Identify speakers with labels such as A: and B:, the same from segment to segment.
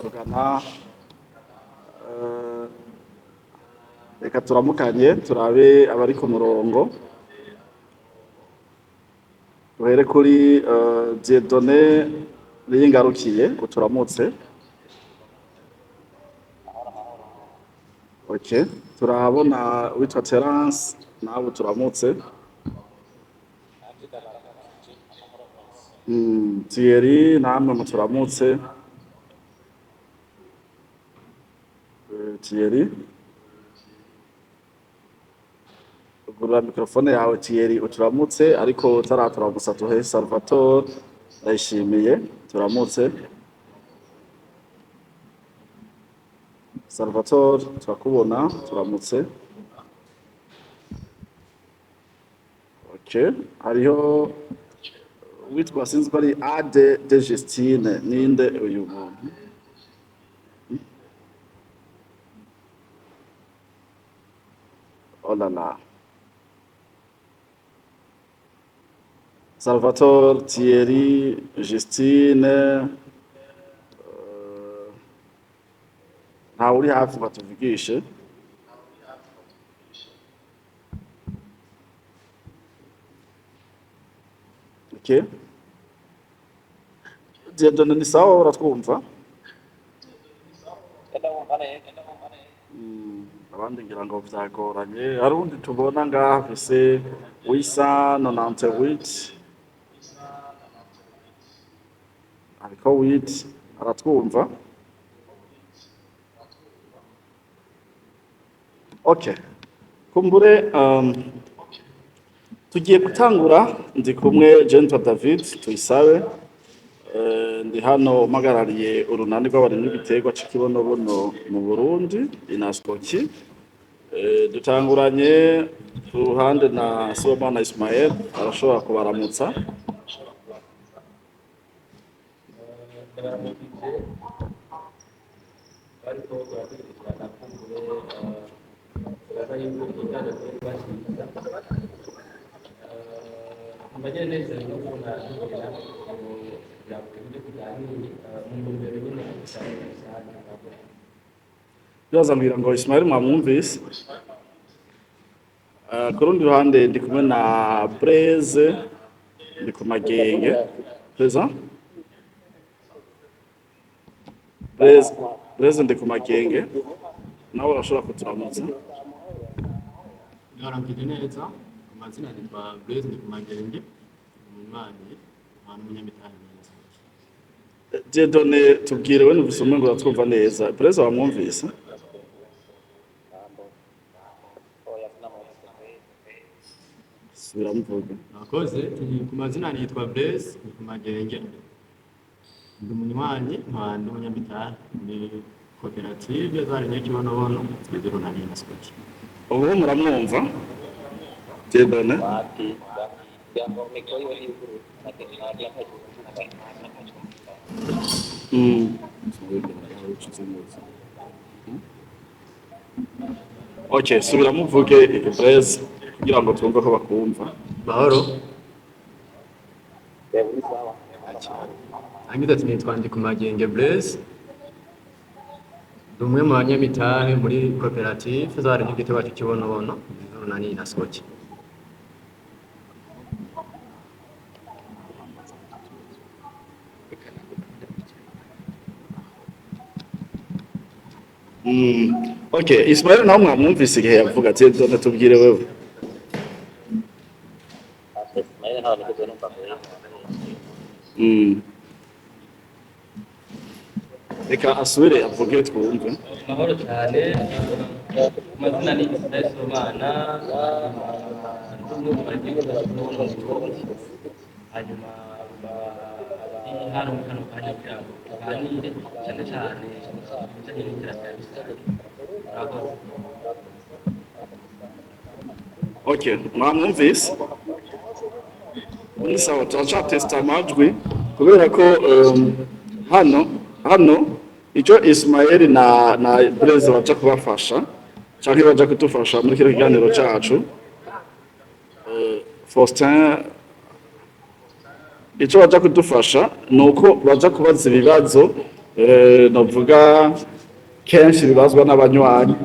A: turavugana reka turamukanye turabe abari ku murongo duhere kuri Dieudonné Niyingarukiye uturamutse. Okay, turabona witwa Terence nawe turamutse. Thierry namwe muturamutse. Thierry gura mikrofone yawe Thierry uturamutse, ariko utaraturamutsa tuhe Salvatore Ndayishimiye turamutse. Salvatore turakubona turamutse. Okay, hariho witwa sinzi ko ari Ade de Justine, ninde uyu muntu? Oh là là. Salvatore, Thierry, Justine, ntawe uri hafi batuvugishe. Okay. Dieudonné ni sawa uratwumva? Abandi ngira ngo vyagoranye. Hari undi tubona ngaha afise wisa 98 ariko wit aratwumva. Okay, kumbure tugiye gutangura. Ndi kumwe Gentle David Tuyisabe, ndi hano mpagarariye urunani rw'abarimyi b'ibiterwa c'ikibonobono mu Burundi Inaskoki. Dutanguranye ku ruhande na Sibomana Ismael, arashobora kubaramutsa. Byazambwira ngo Ismael mwamwumvise. Ku rundi ruhande ndi kumwe na Blaise ndi ku Magenge. Présent? Blaise ndi ku Magenge, nawe urashobora kuturamutsa.
B: Ngarambye neza, amazina yitwa Blaise ndi ku Magenge, umwanya w'umunyamitahe neza.
A: Dieudonné tubwire we n'ubusomwe ngo uratwumva neza. Blaise wamwumvise? Biramuvuga.
B: Nakoze ku mazina yitwa Blaise ndi ku Magenge. Ndi umunywanyi nkaba ndi umunyamitahe ni koperative z'abarimyi b'ikibonobono twizero na Inaskoki.
A: Ubu muramwumva Dieudonné? Okay, subiramuvuge Blaise kugira ngo twumve ko bakumva.
B: Mahoro. Angize ati nitwa ndi ku Magenge Blaise. Ndi umwe mu banyamitahe muri koperative z'abarimyi b'ibiterwa c'ikibonobono twizero na Inaskoki.
A: Okay, Ismael nawe mwamwumvise igihe yavuga ati Dieudonné tubwire wewe. Reka asubire avuge twumve.
C: Mahoro cyane, amazina ni Sibomana, hanyuma abari hano mu kano kanya kugira ngo tuganire cyane cyane ibijyanye n'iterambere rusange.
A: Okay, mwamwumvise? Ni sawa, turacatesta amajwi kubera ko hano icyo Ismael na Blaise baja kubafasha canke baja kudufasha muri kino kiganiro cacu. Faustin icyo baja kudufasha nuko baja kubaza ibibazo novuga kenshi bibazwa n'abanywanyi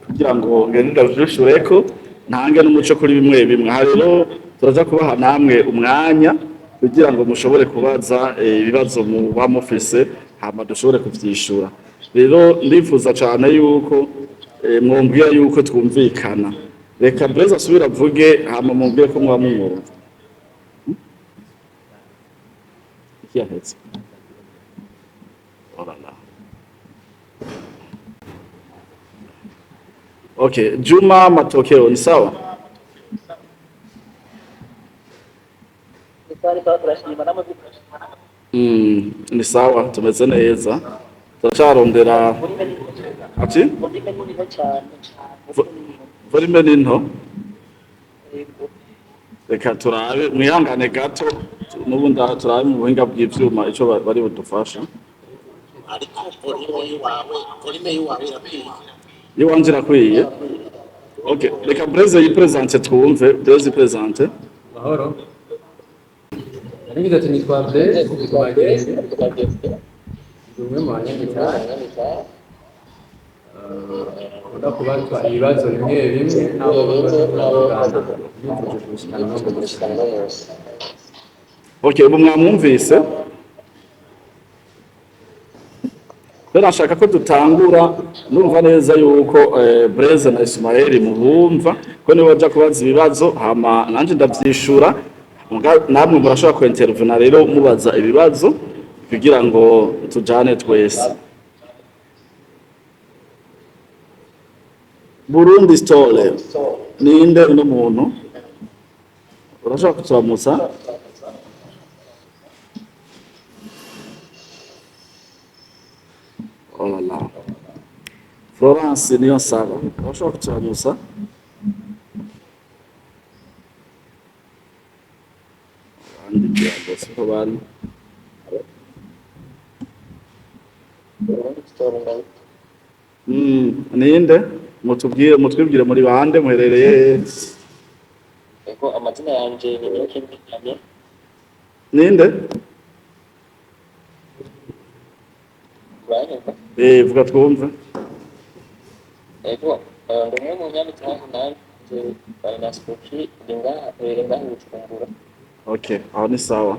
A: kugira ngo ngende ndavyishureko ntange n'umuco kuri bimwe bimwe. Aha rero turaza kubaha namwe umwanya kugira ngo mushobore kubaza ibibazo muba mufise hama dushobore kuvyishura. Rero ndifuza cane yuko mwumvira yuko twumvikana. Reka Blaise asubira avuge hama mumbwire ko muba mumwumva. Yahetse. Olala. Okay, Juma Matokeo ni sawa? Ni sawa, tumeze neza. Turacarondera ati? Volume ni nto. Reka turabe mwihangane gato n'ubundi turabe mu buhinga bw'ivyuma ico bari budufasha.
D: Ariko volume yiwawe irakwiye.
A: Yiwanje irakwiye. Okay, reka Blaise yipresente twumve. Blaise yipresente.
B: Mahoro. Narigize ati nitwa Blaise kumagenye. Umwe mu banyamitahe. Ukunda kubatwa ibibazo bimwe bimwe n'abo bavugana.
A: Okay, ubu mwamwumvise? Rero nashaka ko dutangura numva neza yuko Blaise na Ismael mubumva ko niwe baja kubaza ibibazo hama nanje ndavyishura namwe murashobora kwintervena rero mubaza ibibazo kugira ngo tujane twese. Burundi Story ninde uno muntu urashobora kuturamusa? Olala. Florence niyo saba. Urashobora kuturamusa? Abandi byagose ko bari. Ninde? Mutwibwire muri bande muherereye?
D: Ego amazina yanje ni Nyakimwe.
A: Ninde?
D: Uranyumva?
A: Vuga twumve.
D: Ego ndumwe mu nyamitahe nanje Barnasbuki ngaha Bujumbura.
A: Okay, aho ni sawa.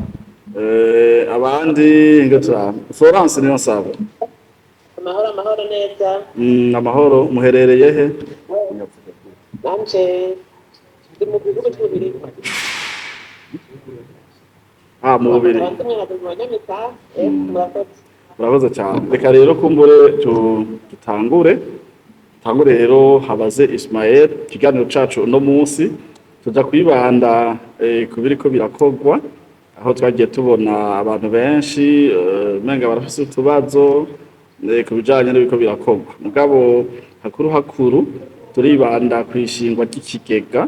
A: Abandi ngatura. Florence niyo saba.
E: Amahoro neza.
A: Amahoro muherereye he?
E: Nanje ndi mu gihugu cy'ububiri.
A: Mu bubiri.
E: Murakoze.
A: Murakoze cyane. Reka rero kumbure tutangure rero habaze Ismael ikiganiro cacu uno munsi tuja kwibanda ku biriko birakogwa aho twagiye tubona abantu benshi menga barafise utubazo ku bijanye n'ibiko birakogwa mugabo hakuru turibanda kwishingwa ry'ikigega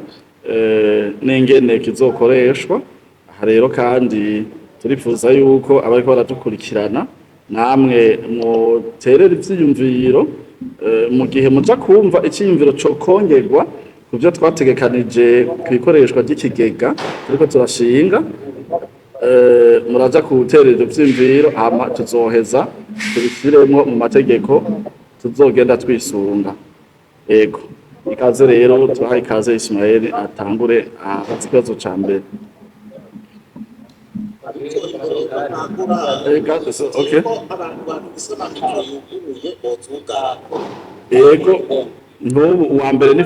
A: n'ingene kizokoreshwa. Aha rero kandi turifuza yuko abariko baradukurikirana namwe muterera ivyiyumviro mu gihe muja kumva icyiyumviro cyo kongerwa ku byo twategekanije ku ikoreshwa ry'ikigega turiko turashinga muraja kuterera ivyiyumviro hama tuzoheza tubishyiremo mu mategeko tuzogenda twisunga. Ego ikaze rero turahaye ikaze Ismael atangure ikibazo ca mbere. Okay. Ego n'ubu uwa mbere ni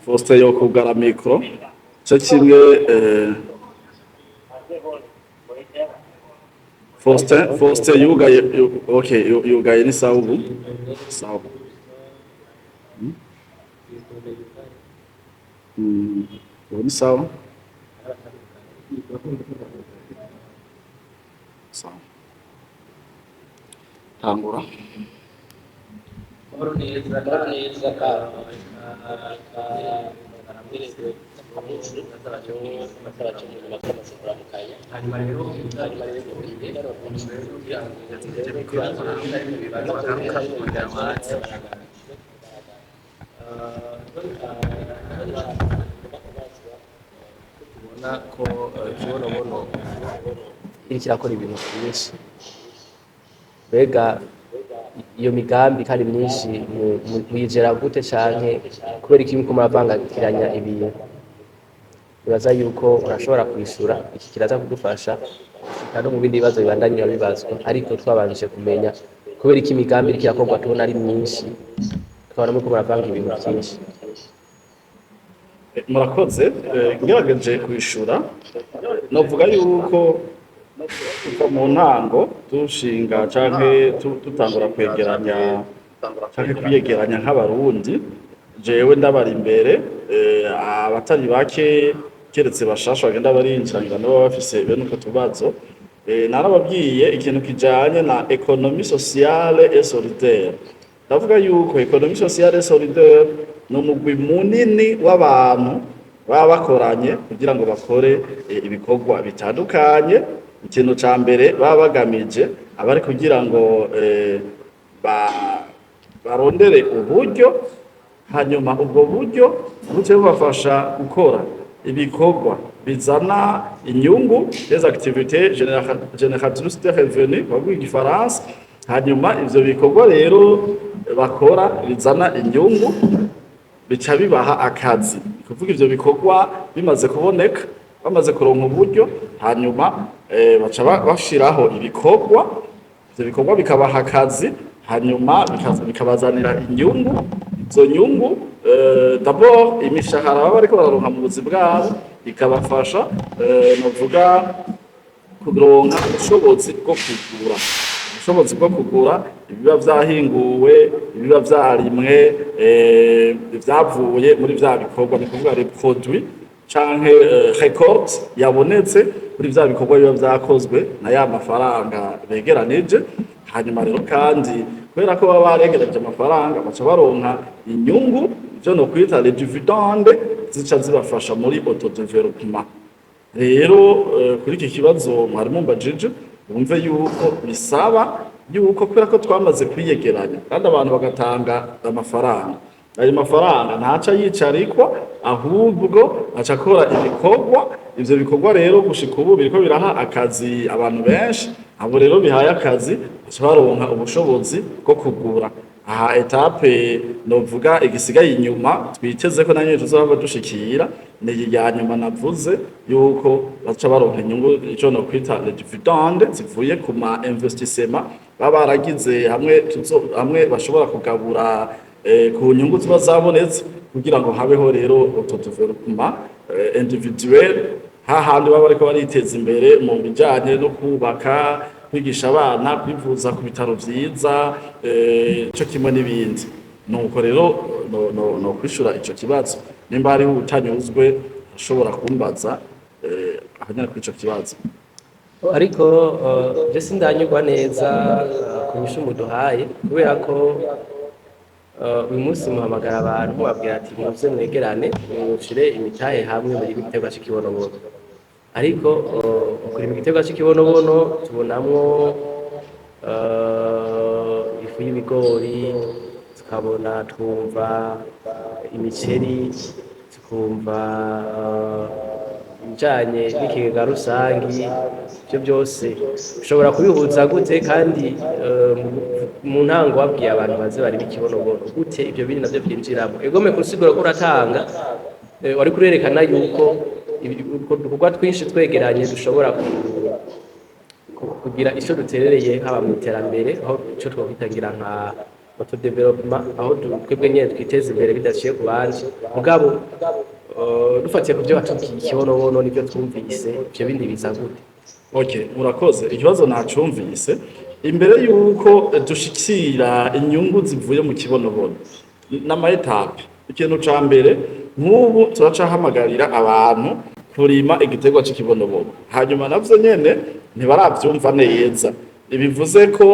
A: Faustin yo kugara mikro cyo kimwe Faustin yugaye. Okay, yugaye ni sawa ubu sawa. Ni sawa sawa. Tangura.
D: Neza
C: tubona ko kibonobono kirakora ibintu byinshi mbega iyo migambi kandi myinshi muyigera gute canke kubera iki muko muravangakiranya ibintu? Nibaza yuko urashobora kwishura iki kiraza kudufasha gushika no mu bindi bibazo bibandanyira bibazwa, ariko twabanje kumenya kubera iki imigambi iriko irakorwa tubona ari myinshi tukabona muko muravanga ibintu vyinshi.
A: Murakoze. Ngerageje kwishura novuga yuko kuva mu ntango dushinga canke dutangura kwegeranya canke kwiyegeranya nk'abarundi, jewe ndabari imbere, abatari bake keretse bashasha bagenda barinjiranira nabo bafise bene uko tubazo, narababwiye ikintu kijanye na économie sociale et solidaire. Ndavuga yuko économie sociale et solidaire ni umugwi munini w'abantu baba bakoranye kugira ngo bakore ibikorwa bitandukanye. Ikintu ca mbere baba bagamije abari kugira ngo barondere uburyo, hanyuma ubwo buryo buce bubafasha gukora ibikorwa bizana inyungu, des activités génératrices de revenus bavuga igifaransa. Hanyuma ivyo bikorwa rero bakora bizana inyungu bica bibaha akazi. Kuvuga ivyo bikorwa bimaze kuboneka, bamaze kuronka uburyo, hanyuma baca bashiraho ibikorwa, ivyo bikorwa bikabaha akazi, hanyuma bikabazanira inyungu. Izo nyungu d'abord imishahara baba bariko bararonka mu buzi bwabo ikabafasha novuga kuronka ubushobozi bwo kugura ibiba vyahinguwe, ibiba vyarimwe, ivyavuye muri vya bikorwa, ni kuvuga les produits canke récolte yabonetse muri vya bikorwa biba vyakozwe na ya mafaranga begeranije. Hanyuma rero kandi kubera ko baba baregereje amafaranga baca baronka inyungu, ivyo no kwita les dividendes zica zibafasha muri autodevelopment. Rero kuri iki kibazo mwari mumbajije, wumve yuko bisaba yuko kubera ko twamaze kwiyegeranya kandi abantu bagatanga amafaranga, ayo mafaranga ntaca yicarikwa, ahubwo aca akora ibikorwa. Ivyo bikorwa rero gushika ubu biriko biraha akazi abantu benshi, abo rero bihaye akazi baca baronka ubushobozi bwo kugura. Aha etape novuga igisigaye inyuma twiteze ko nanyo tuzoba dushikira ni ya nyuma navuze yuko baca baronka inyungu, ico no kwita les dividendes zivuye ku ma investissement baba baragize hamwe bashobora kugabura ku nyungu ziba zabonetse, kugira ngo habeho rero autodevelopment individuel, hahandi baba bariko bariteza imbere mu bijanye no kubaka, kwigisha abana, kwivuza ku bitaro vyiza, ico kimwe n'ibindi. Nuko rero no kwishura ico kibazo, nimba hariho utanyuzwe ashobora kumbaza ahanyana kuri ico kibazo.
C: Ariko je sindanyurwa neza ku nyishu muduhaye, kubera ko uyu munsi muhamagara abantu mubabwira ati muze mwegerane mushire imitahe hamwe muri igiterwa c'ikibonobono, ariko kurima igiterwa c'ikibonobono tubonamwo ifu y'ibigori, tukabona twumva imiceri, tukumva ibijanye n'ikigega rusangi. Ivyo byose ushobora kubihuza gute? Kandi mu ntango wabwiye abantu baze bari bikibonobono gute ivyo bindi navyo byinjiramo? Egome kusigura ko uratanga, wari kurerekana yuko udukorwa twinshi twegeranye dushobora kugira ico duterereye haba mu iterambere, aho ico twokwitangira nka autodevelopment, aho twebwe nyene twiteza imbere bidaciye ku bandi. Mugabo dufatiye ku byo batubwiye ikibonobono n'ibyo twumvise, ivyo bindi biza gute?
A: Okay, murakoze. Ikibazo nacumvise. Imbere yuko dushikira inyungu zivuye mu kibonobono n'ama etape, ikintu ca mbere nk'ubu turacahamagarira abantu kurima igiterwa c'ikibonobono, hanyuma navyo nyene ntibaravyumva neza. Bivuze ko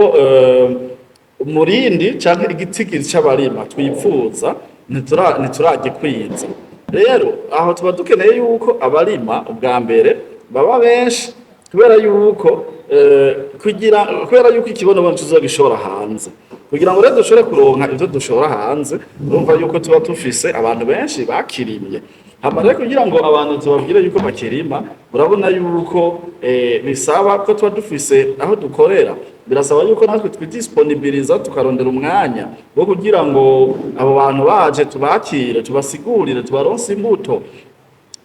A: umurindi canke igitigiri c'abarima twipfuza ntituragikwiza. Rero aho tuba dukeneye yuko abarima ubwa mbere baba benshi, kubera yuko kubera yuko ikibonobono tuzogishora hanze kugira ngo rero dushobore kuronka ivyo dushora hanze urumva yuko tuba dufise abantu benshi bakirimye hama rero kugira ngo abantu tubabwire yuko bakirima urabona yuko bisaba ko tuba dufise aho dukorera birasaba yuko natwe twidisponibiliza tukarondera umwanya wo kugira ngo abo bantu baje tubakire tubasigurire tubaronse imbuto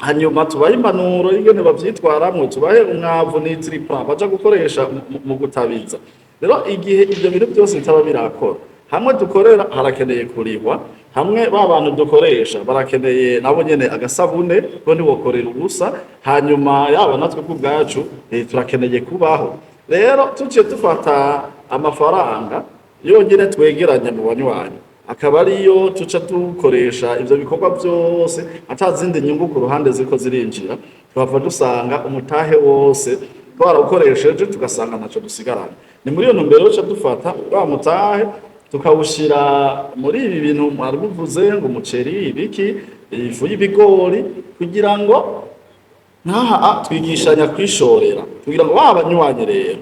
A: hanyuma tubahe impanuro y'ingene bavyitwaramwo tubahe umwavu n'itripla baja gukoresha mu gutabiza rero igihe ivyo bintu byose bitaba birakora hamwe dukorera harakeneye kurihwa hamwe ba bantu dukoresha barakeneye nabo nyene agasabune ko ntibokorera ubusa hanyuma yaba natwe ku bwacu turakeneye kubaho rero tuciye dufata amafaranga yonyene twegeranya mu banywanyi akaba ariyo tuca dukoresha ivyo bikorwa byose atazindi nyungu ku ruhande ziko zirinjira twava dusanga umutahe wose twarawukoresheje tugasanga naco dusigarana ni muri iyo ntumbero tuca dufata wa mutahe tukawushira muri ibi bintu mwari muvuze ngo umuceri ibiki ifu y'ibigori kugira ngo nkaha twigishanya kwishorera kugira ngo babanywanyi rero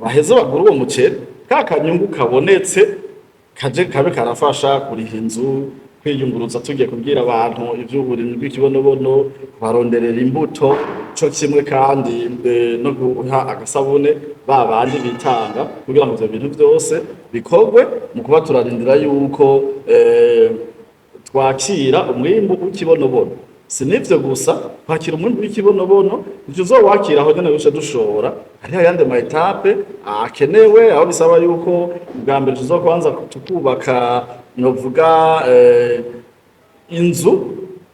A: baheze bagura uwo muceri ka kanyungu kabonetse kabe karafasha kuriha inzu kwiyunguruza tugiye kubwira abantu ivy'uburimyi bw'ikibonobono baronderera imbuto co kimwe kandi no guha agasabune babandi bitanga kugira ngo ivyo bintu byose bikorwe mu kuba turarindira yuko twakira umwimbu w'ikibonobono sinivyo gusa kwakira umwimbu w'ikibonobono ivyo uzowakira aho nyene bice dushora hariho ayandi ma etape akenewe aho bisaba yuko bwa mbere tuzokubanza tukubaka novuga inzu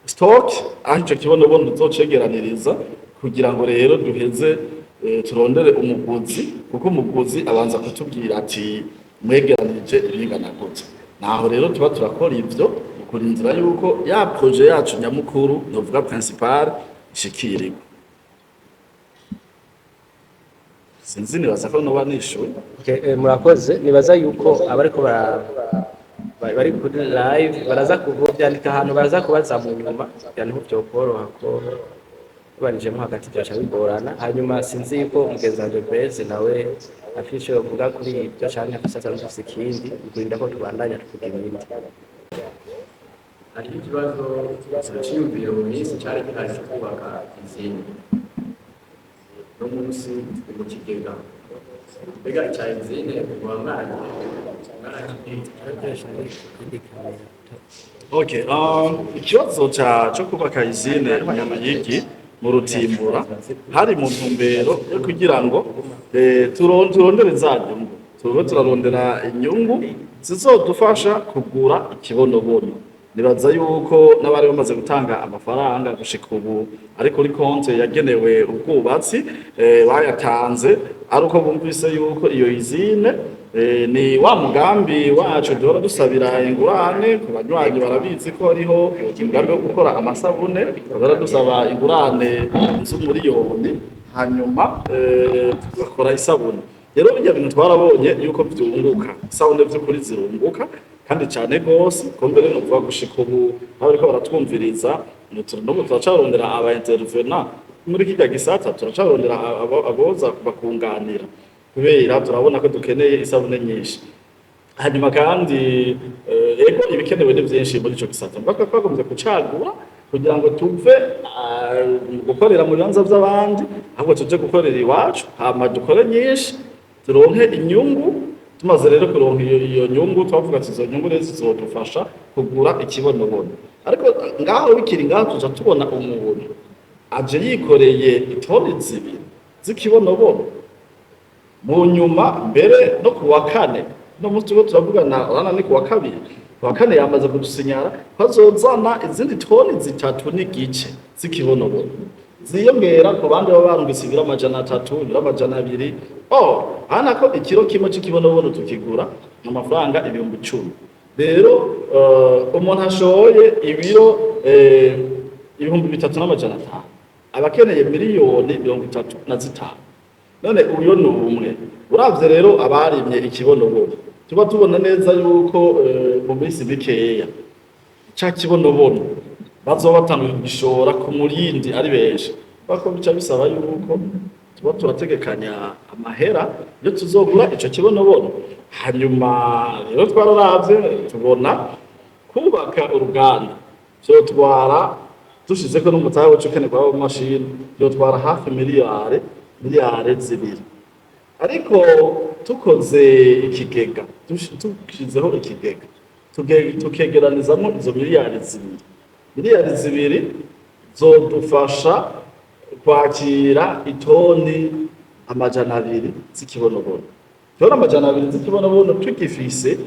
A: stock aho ico kibonobono tuzocegeraniriza kugira ngo rero duheze turondere umuguzi kuko umuguzi abanza kutubwira ati mwegeranije ibingana gute naho rero tuba turakora ivyo kurindira yuko ya projet yacu nyamukuru novuga principal ishikirwa sinzi nibaza ko noba nishuye
C: murakoze nibaza yuko abariko bari kuri live baraza kuvyandika ahantu baraza kubaza mu nyuma yani byo koroha ko tubanijemo hagati byaca bigorana hanyuma sinzi yuko umugenzi wanje Blaise nawe afishe uvuga kuri ibyo cyane afisa cyangwa ikindi kurinda ko tubandanya tuvuga ibindi
B: hari ikibazo cy'iyumviro mu minsi cyari gihari cyo kubaka izindi no munsi mu kigega mbega cya izindi kuba mwaje
A: okay ikibazo cyo kubaka izindi mu yigi mu rutimbura hari mu ntumbero yo kugira ngo turondere zanyungu turarondera inyungu zizodufasha kugura ikibonobono nibaza yuko n'abari bamaze gutanga amafaranga gushika ubu ari kuri konti yagenewe ubwubatsi bayatanze ari uko bumvise yuko iyo izine ni wa mugambi wacu duhora dusabira ingurane ku banywanyi barabizi ko hariho umugambi wo gukora amasabune duhora dusaba ingurane z'umuriyoni hanyuma tugakora isabune rero ibyo bintu twarabonye yuko byunguka isabune by'ukuri zirunguka kandi cyane gose ko mbere no kuva gushika ubu abariko baratwumviriza n'ubu turacarondera aba intervenant muri kijya gisata turacarondera aboza bakunganira kubera turabona ko dukeneye isabune nyinshi hanyuma kandi ego ibikenewe ni byinshi muri ico gisata mbaka twagombye kucagura kugira ngo tuve gukorera mu bibanza by'abandi ahubwo tuje gukorera iwacu hama dukore nyinshi turonke inyungu tumaze rero kuronka iyo nyungu twavuga ati izo nyungu rero zizodufasha kugura ikibonobono ariko ngaho bikiri ngaho tuja tubona umuntu aje yikoreye itoni zibiri z'ikibonobono mu nyuma mbere no kuwa kane no musi turavugana urana ni kuwa kabiri kuwa kane yamaze kudusinyara bazozana izindi toni zitatu n'igice z'ikibonobono ziyongera ku bandi baba barungise ibiro 300 ibiro 200 hana ko ikiro kimwe cy'ikibonobono tukigura amafaranga 10,000 rero umuntu ashoye ibiro 3,500 abakeneye miliyoni 35 none uyo ni umwe uravye rero abarimye ikibonobono tuba tubona neza yuko mu minsi mikeya ca kibonobono bazoba batanga igishora ku murindi ari benshi bako bica bisaba yuko tuba turategekanya amahera iyo tuzogura ico kibonobono. Hanyuma rero twararavye tubona kubaka uruganda vyotwara dushizeko n'umutahe w'ico ukenerwa w'amamashini vyotwara hafi miliyari zibiri. Ariko tukoze ikigega dushizeho ikigega tukegeranizamo izo miliyari zibiri zodufasha kwakira itoni 200 z'ikibonobono. Toni 200 z'ikibonobono tugifise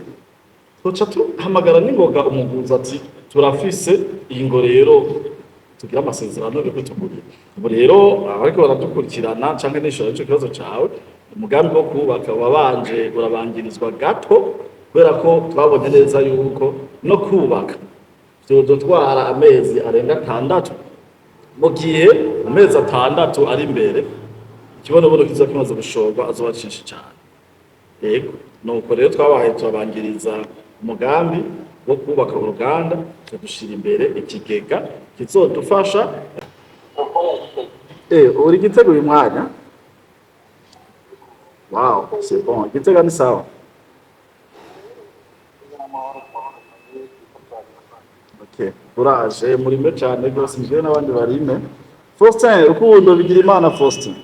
A: twoca tuhamagara n'ingoga umuguzi ati turafise iyi ngo rero tugira amasezerano yo kutugurira. Ubu rero abariko baradukurikirana canke nishora ico kibazo cawe, umugambi wo kubaka wabanje urabangirizwa gato kubera ko twabonye neza yuko no kubaka vyodutwara amezi arenga 6, mu gihe amezi 6 ari imbere ikibonobono kiza kimaze gushorwa azoba cinshi cane. Yego nuko rero twabaye turabangiriza umugambi wo kubaka uruganda tudushira imbere ikigega kizodufasha. Uri Gitega uyu mwanya? Wow, c'est bon. Gitega ni sawa. Okay, uraje murime cyane rwose njyewe n'abandi barime. Faustin, Rukundo Bigirimana Faustin.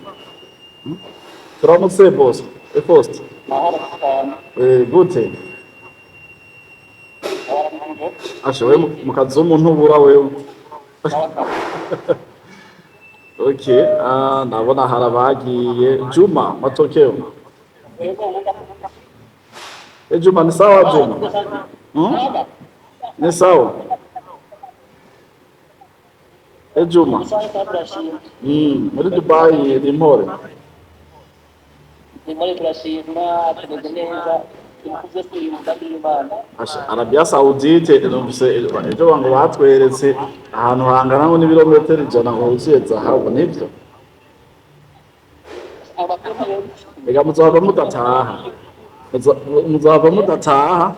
A: Turamutse boss. Faustin. Gute? Ashowe mu kazi w'umuntu ubura wewe. Okay, ndabona harabagiye Juma Matokeo. Juma ni sawa Juma? Ni sawa? Juma. Muri Dubai ni mpore.
D: Ni muri turashima tumeze neza.
A: Arabia Saudite ejo bango batweretse ahantu hangana ngo n'ibirometero 100 ngo huzuye zahabu nivyo. Ega muzava mudataha.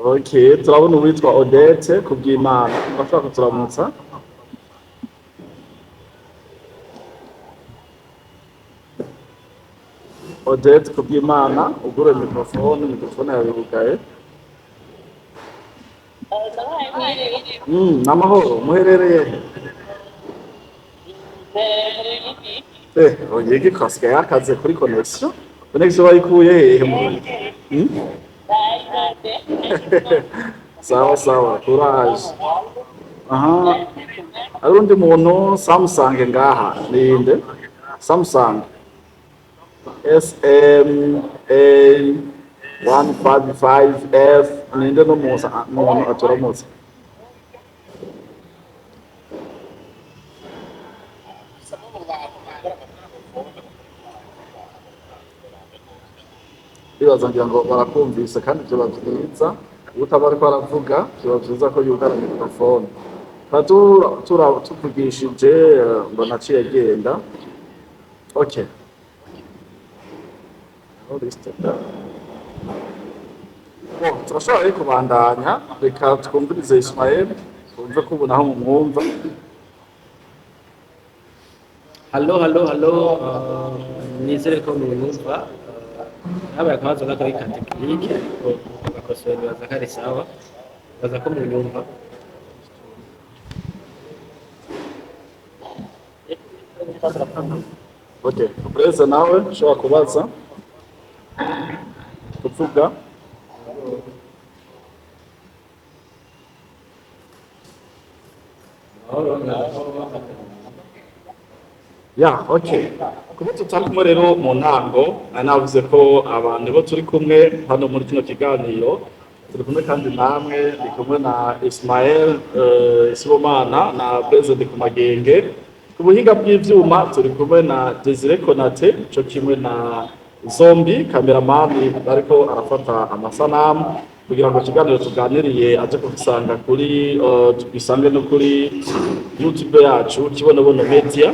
A: Okay, turabona uwitwa Odette kubw'Imana bashaka turamutsa. Odette kubw'Imana ugure mikrofone yawe ugaye. Namahoro muherereye. Oyege kasigaye akaze kuri connection. Connection bayikuye hehe mu? Sawa courage. Aha. Arundi muntu Samsung ngaha ninde? Samsung SMA155F ninde no muntu aturamutse. Bibaza ngira ngo barakumvise kandi byo bavyiza utabari ko aravuga byo bavyiza ko yugara mikrofone. Tuvugishije mbona aciye agenda. Okay. Turashobora kubandanya reka twumvirize Ismael twumve ko ubu naho mumwumva.
C: Hallo, nizere ko mwumva. Habaye akabazo gato ka tekinike ariko bakosora baza kari sawa. Baza ko mwumva.
A: Okay, Preza nawe ushobora kubaza kuvuga. Okay. Kuba tutari kumwe rero mu ntango navuze ko abantu bo turi kumwe hano muri kino kiganiro turi kumwe kandi namwe ndi kumwe na Ismael Sibomana na Blaise Ndikumagenge. Ku buhinga bw'ivyuma turi kumwe na Desire Konate cyo kimwe na Zombi kameramani ariko arafata amasanamu kugira ngo ikiganiro tuganiriye aje kubisanga kuri tubisange no kuri YouTube yacu Kibonobono Media.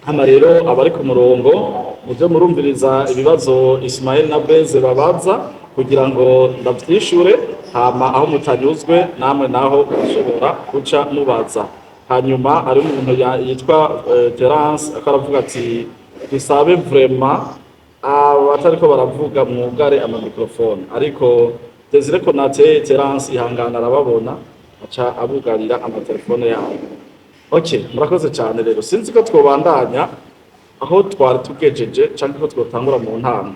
A: Hama rero abari ku murongo muvyo murumviriza ibibazo Ismael na Blaise babaza kugira ngo ndavyishure, hama aho mutanyuzwe namwe naho mushobora guca mubaza. Hanyuma hari umuntu yitwa Terence akaravuga ati dusabe vraiment abatariko baravuga mwugare ama microphone, ariko Desire Konate Terence ihangana arababona aca abugarira amatelefone yabo. Okay, murakoze cyane rero, sinzi ko twobandanya aho twari tugejeje canke ko twotangura mu ntango.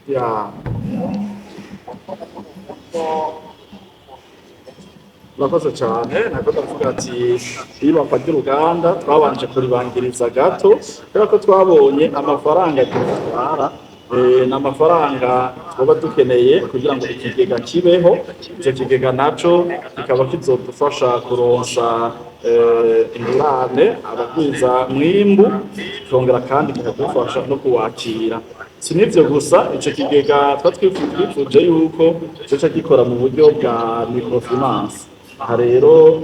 A: Ya. Murakoze cyane, nako ndavuga ati iyubakwa ry'uruganda twabanje kuribangiriza gato kubera ko twabonye amafaranga dutwara n'amafaranga twaba dukeneye kugira ngo ikigega kibeho. Icyo kigega naco kikaba kizodufasha kuronsa ingurane abagwiza mwimbu, kongera kandi kikadufasha no kuwakira. Si n'ivyo gusa, ico kigega twifuje yuko coca gikora mu buryo bwa microfinance. Aha rero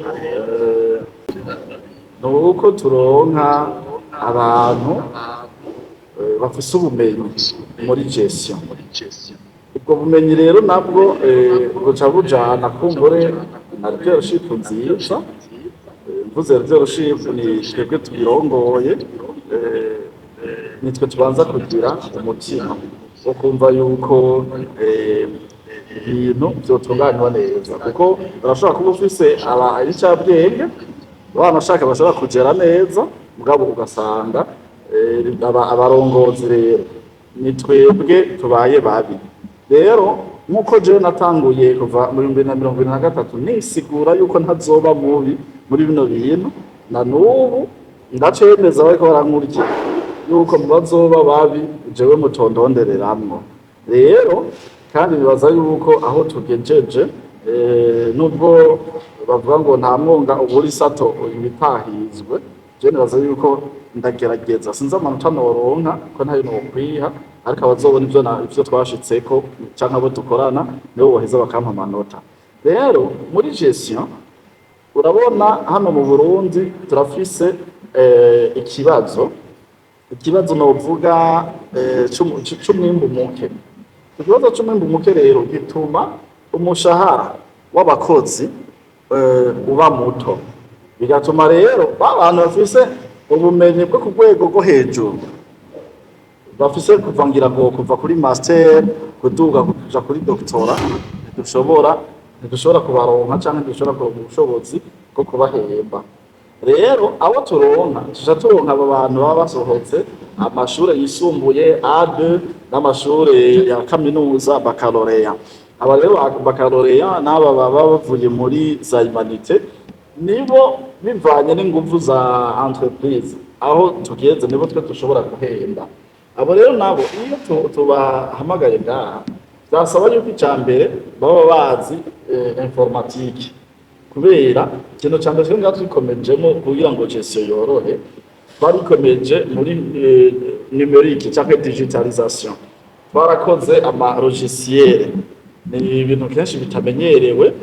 A: ni uko turonka abantu bafise ubumenyi muri gestion. Ubwo bumenyi rero nabwo buca bujana kumbure na leadership nziza. Mvuze leadership ni twebwe tubirongoye, nitwe tubanza kugira umutima wo kumva yuko ibintu vyotunganywa neza, kuko urashobora kuba ufise abanyabwenge wanashaka bashobora kugera neza, mugabo ugasanga abarongozi rero ni twebwe tubaye babi. Rero nkuko jewe natanguye kuva mu 2023 nisigura yuko ntazoba mubi muri bino bintu, na n'ubu ndacemeza bariko barankurikira yuko mubazoba babi jewe mutondondereramwo. Rero kandi bibaza yuko aho tugejeje nubwo bavuga ngo nta mwonga uburi sato ibitahizwe, je nibaza yuko ndagerageza, sinzi amanota noronka ko ntayo nokwiha, ariko abazobona ivyo twashitseko canke abo dukorana nibo boheza bakampa amanota. Rero muri gestion urabona hano mu Burundi turafise ikibazo novuga c'umwimbu muke. Ikibazo c'umwimbu muke rero gituma umushahara w'abakozi uba muto, bigatuma rero abantu bafise ubumenyi bwo ku rwego rwo hejuru, bafise kuva kuri master kuduga kuja kuri doctora, ntidushobora kubaronka canke ntidushobora kuronka ubushobozi bwo kubahemba. Rero abo turonka turonka abo bantu baba basohotse amashure yisumbuye A2 n'amashure ya kaminuza baccalauréat. Aba rero baccalauréat n'aba baba bavuye muri za humanité, nibo bivanye n'inguvu za entreprise aho tugeze nibo twe dushobora guhemba. Abo rero nabo iyo tubahamagaye ngaha byasaba yuko icambere baba bazi informatique, kubera ikintu cyambere cyo ngaho twikomejemo kugira ngo gestion yorohe, barikomeje muri numérique cyangwa digitalisation. Barakoze ama logiciel, ni ibintu kenshi bitamenyerewe,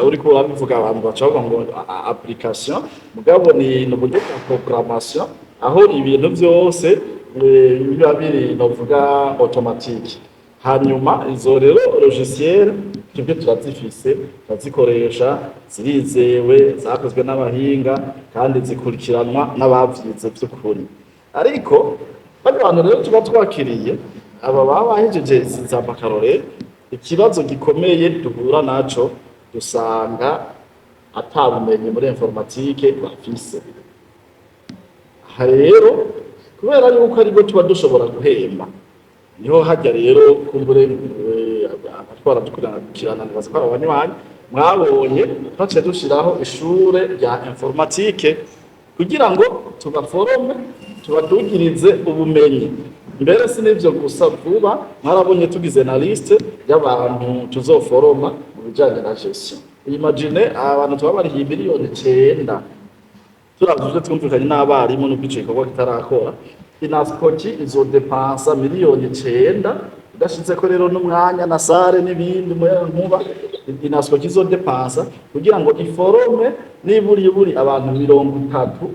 A: uriko urabivuga abantu bacavuga ngo application, mugabo ni uburyo bwa programmation aho ibintu byose biba biri novuga automatique. Hanyuma izo rero logiciel twebwe turazifise, turazikoresha, zirizewe, zakozwe n'abahinga kandi zikurikiranwa n'abavyize by'ukuri. Ariko abantu rero tuba twakiriye aba baba bahejeje za baccalauréat, ikibazo gikomeye duhura naco dusanga atabumenyi muri informatique bafise. Aha rero kubera yuko aribwo tuba dushobora guhemba, niho hajya rero kumbure abatwara dukurikirana nibaza ko abanywanyi mwabonye twaciye dushiraho ishure rya informatique kugira ngo tubaforome, tubadugirize ubumenyi. Mbere sinivyo gusa, vuba mwarabonye tugize na liste y'abantu tuzoforoma mu bijanye na gestion. Imagine abantu twabariye miliyoni 9 turavuje twumvikanye n'abarimu n'ubwice ikorwa kitarakora. Inaskoki izodepansa miliyoni 9 udashizeko rero n'umwanya na sare n'ibindi umuyagankuba inasco kizodepansa kugira ngo iforome niburi abantu 30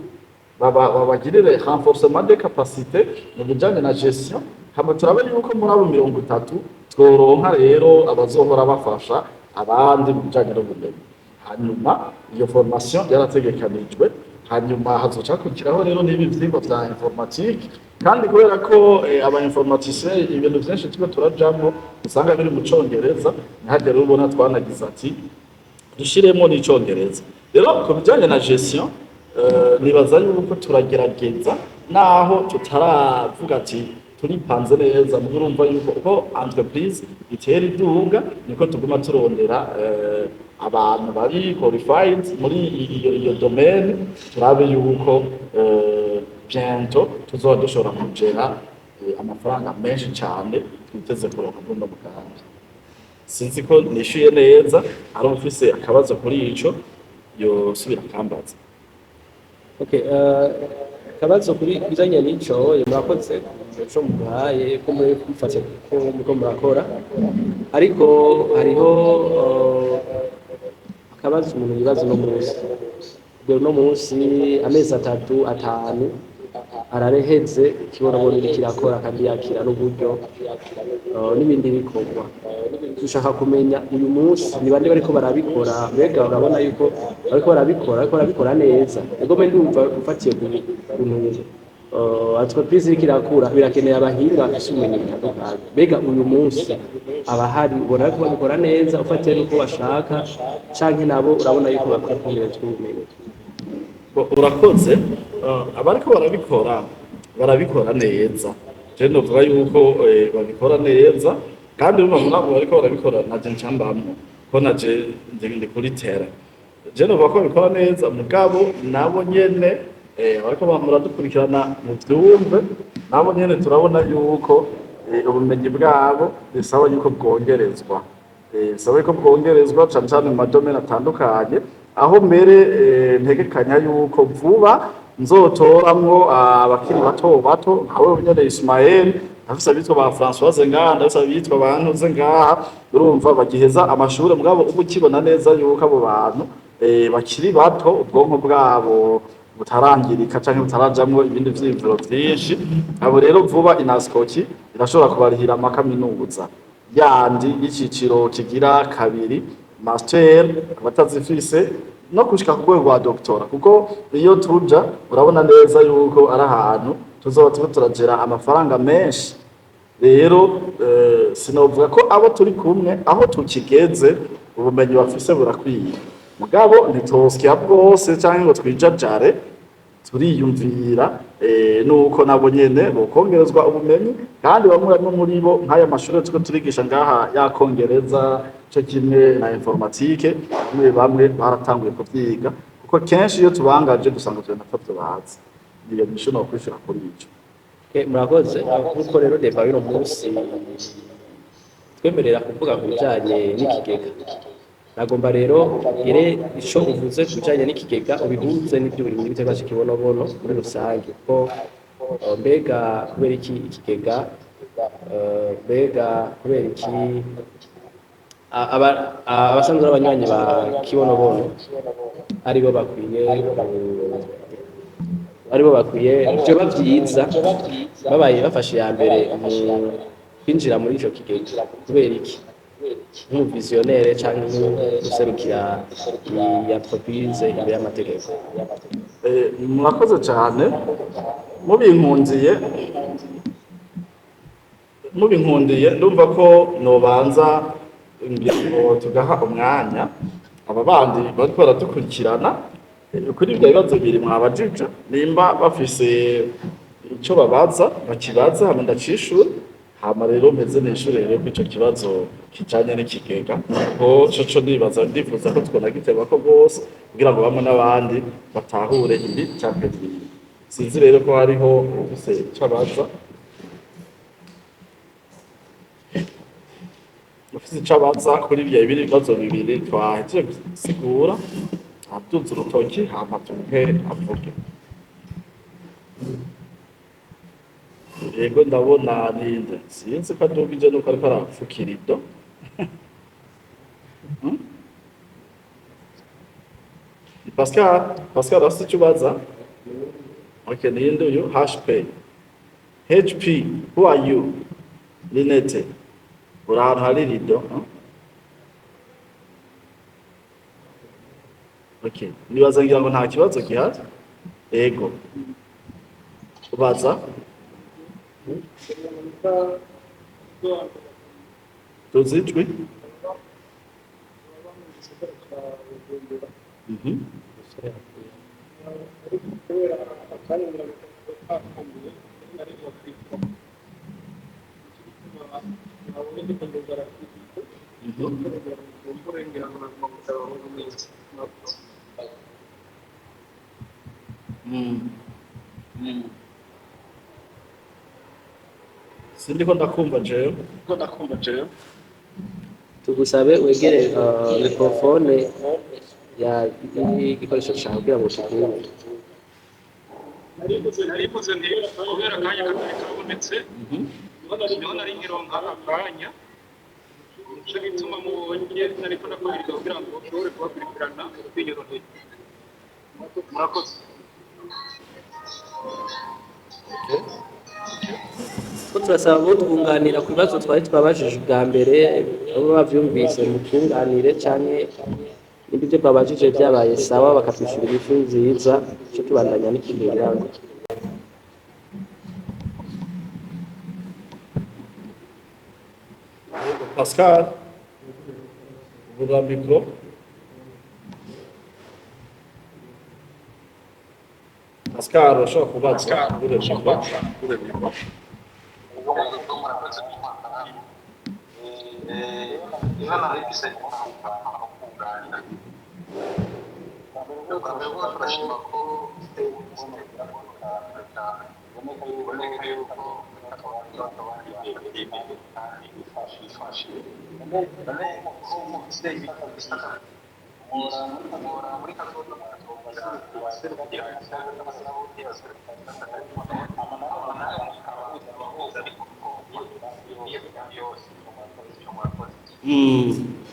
A: babagirire renforcement de capacité mu bijanye na gestion hama turabe yuko muri abo 30 tworonka rero abazohora bafasha abandi mu bijanye n'ubumenyi. Hanyuma iyo formation yarategekanijwe, hanyuma hazoca hakurikiraho rero n'ibi vyigwa vya informatique, kandi kubera ko aba informaticiens ibintu vyinshi turiko turajamwo usanga biri mu congereza, nihagera rero ubona twanagize ati dushiremo n'icongereza. Rero ku bijanye na gestion nibaza yuko turagerageza naho tutaravuga ati turipanze neza, mu urumva yuko uko entreprise itera iduga niko tuguma turondera abantu bari qualified muri iyo domaine, turabe yuko bientôt tuzoba dushobora kugera amafaranga menshi cyane twiteze kuronka muri mugambi. Sinzi ko nishuye neza, ari ufise akabazo kuri ico yosubira kambaza.
C: Okay, akabazo kuri bijanye n'ico murakoze cyo muhaye ko muri kumfasha ko muko murakora, ariko hariho akabazo umuntu yibaza no munsi no munsi amezi 3-5 arareheze kibonabona kirakora kandi yakira n'uburyo n'ibindi bikorwa. Dushaka kumenya uyu munsi ni bande bariko barabikora, mbega urabona yuko bariko barabikora neza, ego mbe ndumva ufatiye ku ntuzo entreprise iriko irakura birakeneye abahinga bafise ubumenyi butandukanye. Mbega uyu munsi abahari ubona ko babikora neza ufatiye n'uko bashaka canke nabo urabona yuko bakora kongerezwa ubumenyi?
A: Urakoze, abariko barabikora neza, je novuga yuko babikora neza, kandi urumva nabo bariko barabikora naje ncambamwe ko naje ndi kuri terrain. Je novuga ko babikora neza, mugabo nabo nyene bariko muradukurikirana mu vyumve, nabo nyene turabona yuko ubumenyi bwabo bisaba yuko bwongerezwa, bisaba yuko bwongerezwa cane cane mu madomene atandukanye, aho mbere ntegekanya yuko vuba nzotoramwo abakiri bato nkawe nyene Ismael, afise abitwa ba François ngaha, ndafise abitwa bantuze ngaha, urumva bagiheza amashure, mugabo ubu kibona neza yuko abo bantu bakiri bato ubwonko bwabo butarangirika canke butarajamwo ibindi vyiyumviro vyinshi. Abo rero vuba inaskoki irashobora kubarihira amakaminuza yandi y'iciciro kigira kabiri, master abatazifise, no gushika ku rwego rwa doctora, kuko iyo tuja urabona neza yuko ari ahantu tuzoba turagera amafaranga menshi. Rero sinovuga ko abo turi kumwe aho tukigeze ubumenyi bafise burakwiye, mugabo ntitosya bwose canke ngo twijajare, turiyumvira nuko nabo nyene bokongerezwa ubumenyi, kandi bamwe muri bo nk'aya mashuri tuko turigisha ngaha yakongereza cyo kimwe na informatique, bamwe baratanguye kuvyiga, kuko kenshi iyo tubangaje dusanga twe natavyo bazi. Iyo mission no kwishura kuri ico.
C: Murakoze, kuko rero deva y'uno munsi twemerera kuvuga ku bijanye n'ikigega. Nagomba rero ire ico uvuze ku bijanye n'ikigega ubihuze n'ibyo buri muri bitega kibonobono muri rusange, ko mbega kubera iki ikigega, mbega kubera iki abasanzwe abanywanyi ba kibonobono aribo bakwiye byo bavyiza babaye bafashe ya mbere mu kwinjira muri ico kigega. Kubera iki nk'umuvisionnaire canke userukira iyi entreprise imbere y'amategeko?
A: Murakoze cyane, mubinkundiye ndumva ko nobanza ngo tugaha umwanya aba bandi bariko baradukurikirana kuri ibyo bibazo biri mwabajije, nimba bafise ico babaza bakibaza hama ndacishura, hama rero meze n'ishure rero kw'ico kibazo kijanye n'ikigega, ko coco ndifuza ko twonagiteba ko bose kugira ngo bamwe n'abandi batahure ibi canke biriya. Sinzi rero ko hariho ufise ico abaza, ufise ico abaza kuri ibyo bibazo bibiri twahejeje gusigura, abyutse urutoki hama tuhe avuge. yego ndabona ninde sinzi ko adugije nuko ariko arafuka irido. Pascal afite icyo ubaza? Okay, ninde uyu? HP, who are you? Linete, uri ahantu hari rido? Okay, nibaza ngira ngo nta kibazo gihari? Ego. Ubaza? Tuzijwi? Sindiko ndakumva jewe.
C: tugusabe wegere mikrofone ya igikoresho cyawe kugira ngo tukumve.
F: naribuze nti kubera akanya katari kabonetse niho nari nkironka akanya nico gituma mubonye nariko nakubwiriza kugira ngo ushobore kubakurikirana binyoroheye. Murakoze.
C: Ko turasaba abo twunganira ku bibazo twari twabajije ubwa mbere abo bavyumvise mu twunganire canke n'ibyo byo babajije byabaye sawa bakatwishyura inyishu nziza cyo tubandanya n'ikiganiro.
A: Pascal, vurra micro. Pascal, urashobora kubaza vurra micro.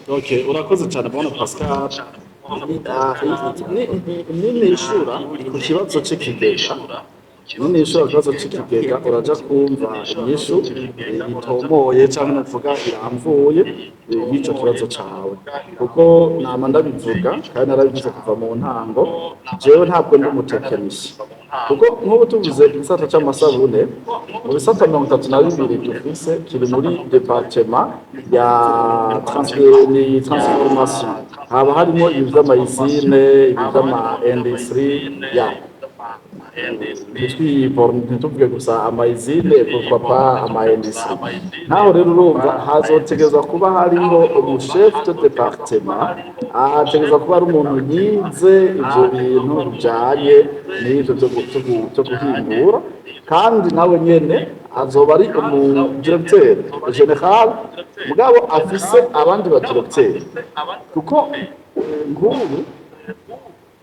A: Okay, urakoze cyane bwana Pascal. Nishura ku kibazo cy'ikigega. Nishura ku kibazo cy'ikigega uraja kumva inyishu itomoye cyangwa nuvuga iramvuye y'icyo kibazo cyawe. Kuko nama ndabivuga kandi narabivuze kuva mu ntango, jewe ntabwo ndi umutekinisi. Kuko nk'ubu tuvuze igisata cy'amasabune, mu bisata 32 dufise kiri muri departement ya transformation. Haba harimo iby'amayizine, iby'ama-industry, ya ntituvuge gusa amayizine pourquoi pas ama-industry. Naho rero urumva hazotegeza kuba hariho umuchef de département, ategeza kuba ari umuntu yize ibyo bintu bijanye n'ibyo byo guhingura, kandi nawe nyene azoba ari umudirecteur general mugabo afise abandi badirecteur. Kuko nk'ubu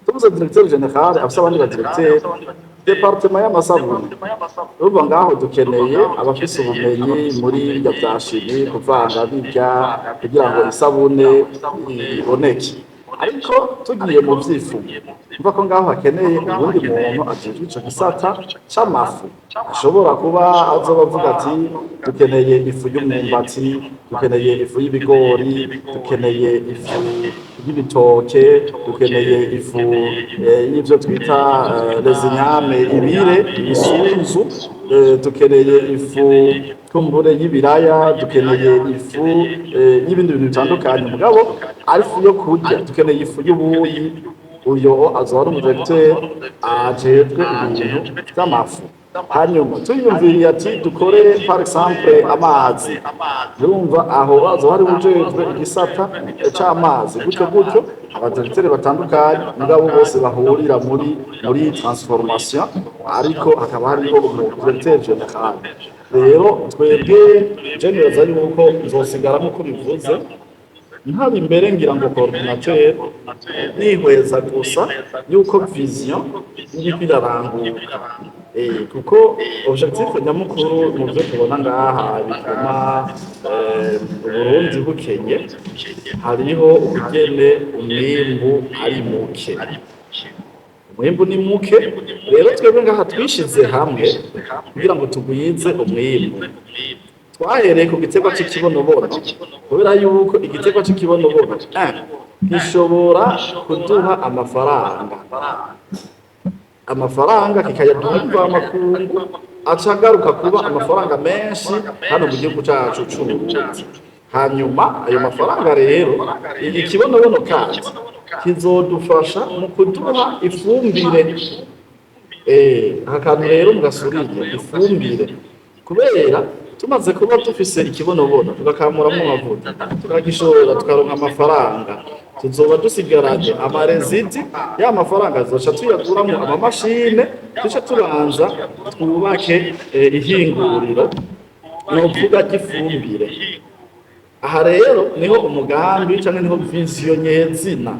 A: tuvuze directeur general afise abandi badirecteur departement y'amasabune, urumva ngaho dukeneye abafise ubumenyi muri ibyo bya shimi, kuvanga birya kugira ngo isabune iboneke. Ariko tugiye mu vyifuzo umva ko ngaho hakeneye ubundi muntu ajejwe ico gisata c'amafu, ashobora kuba azoba avuga ati dukeneye ifu y'umwumbati, dukeneye ifu y'ibigori, dukeneye ifu y'ibitoke, dukeneye ifu y'ivyo twita rezinyame, ibire, isunzu, dukeneye ifu kumbure y'ibiraya, dukeneye ifu y'ibindi bintu bitandukanye. Mugabo arifu yo kurya dukeneye ifu y'ubuyi, uyo azoba ari umudirecteur ajejwe ibintu vy'amafu. Hanyuma tuyumviriye ati dukore par exemple amazi, urumva aho azoba ari ujejwe igisata c'amazi. Gutyo abadirecteur batandukanye mugabo bose bahurira muri transformation, ariko hakaba hariho umudirecteur general. Rero twebwe genereza yuko nzosigara nk'uko bivuze ntaba imbere ngira ngo coordinateur nihweza gusa yuko vision iriko iraranguka kuko objectif nyamukuru mu byo tubona ngaha bituma Uburundi bukenye hariho ubugene umwimbu ari muke. Umwimbu ni muke rero twebwe ngaha twishize hamwe kugira ngo tugwize umwimbu. Twahereye ku giterwa cy'ikibonobono kubera yuko igiterwa cy'ikibonobono gishobora kuduha amafaranga kikayaduha mvamakungu acagaruka kuba amafaranga menshi hano mu gihugu cyacu c'Uburundi. Hanyuma ayo mafaranga rero ikibonobono kandi kizodufasha mu kuduha ifumbire. Aka kantu rero mugasuriye ifumbire, kubera tumaze kuba dufise ikibonobono tugakamuramo amavuta tukagishora tukaronka amafaranga, tuzoba dusigaranye amarezidi ya mafaranga azoca tuyaguramo amamashine duce tubanza twubake ihinguriro novuga ry'ifumbire. Aha rero niho umugambi canke niho vision nyezina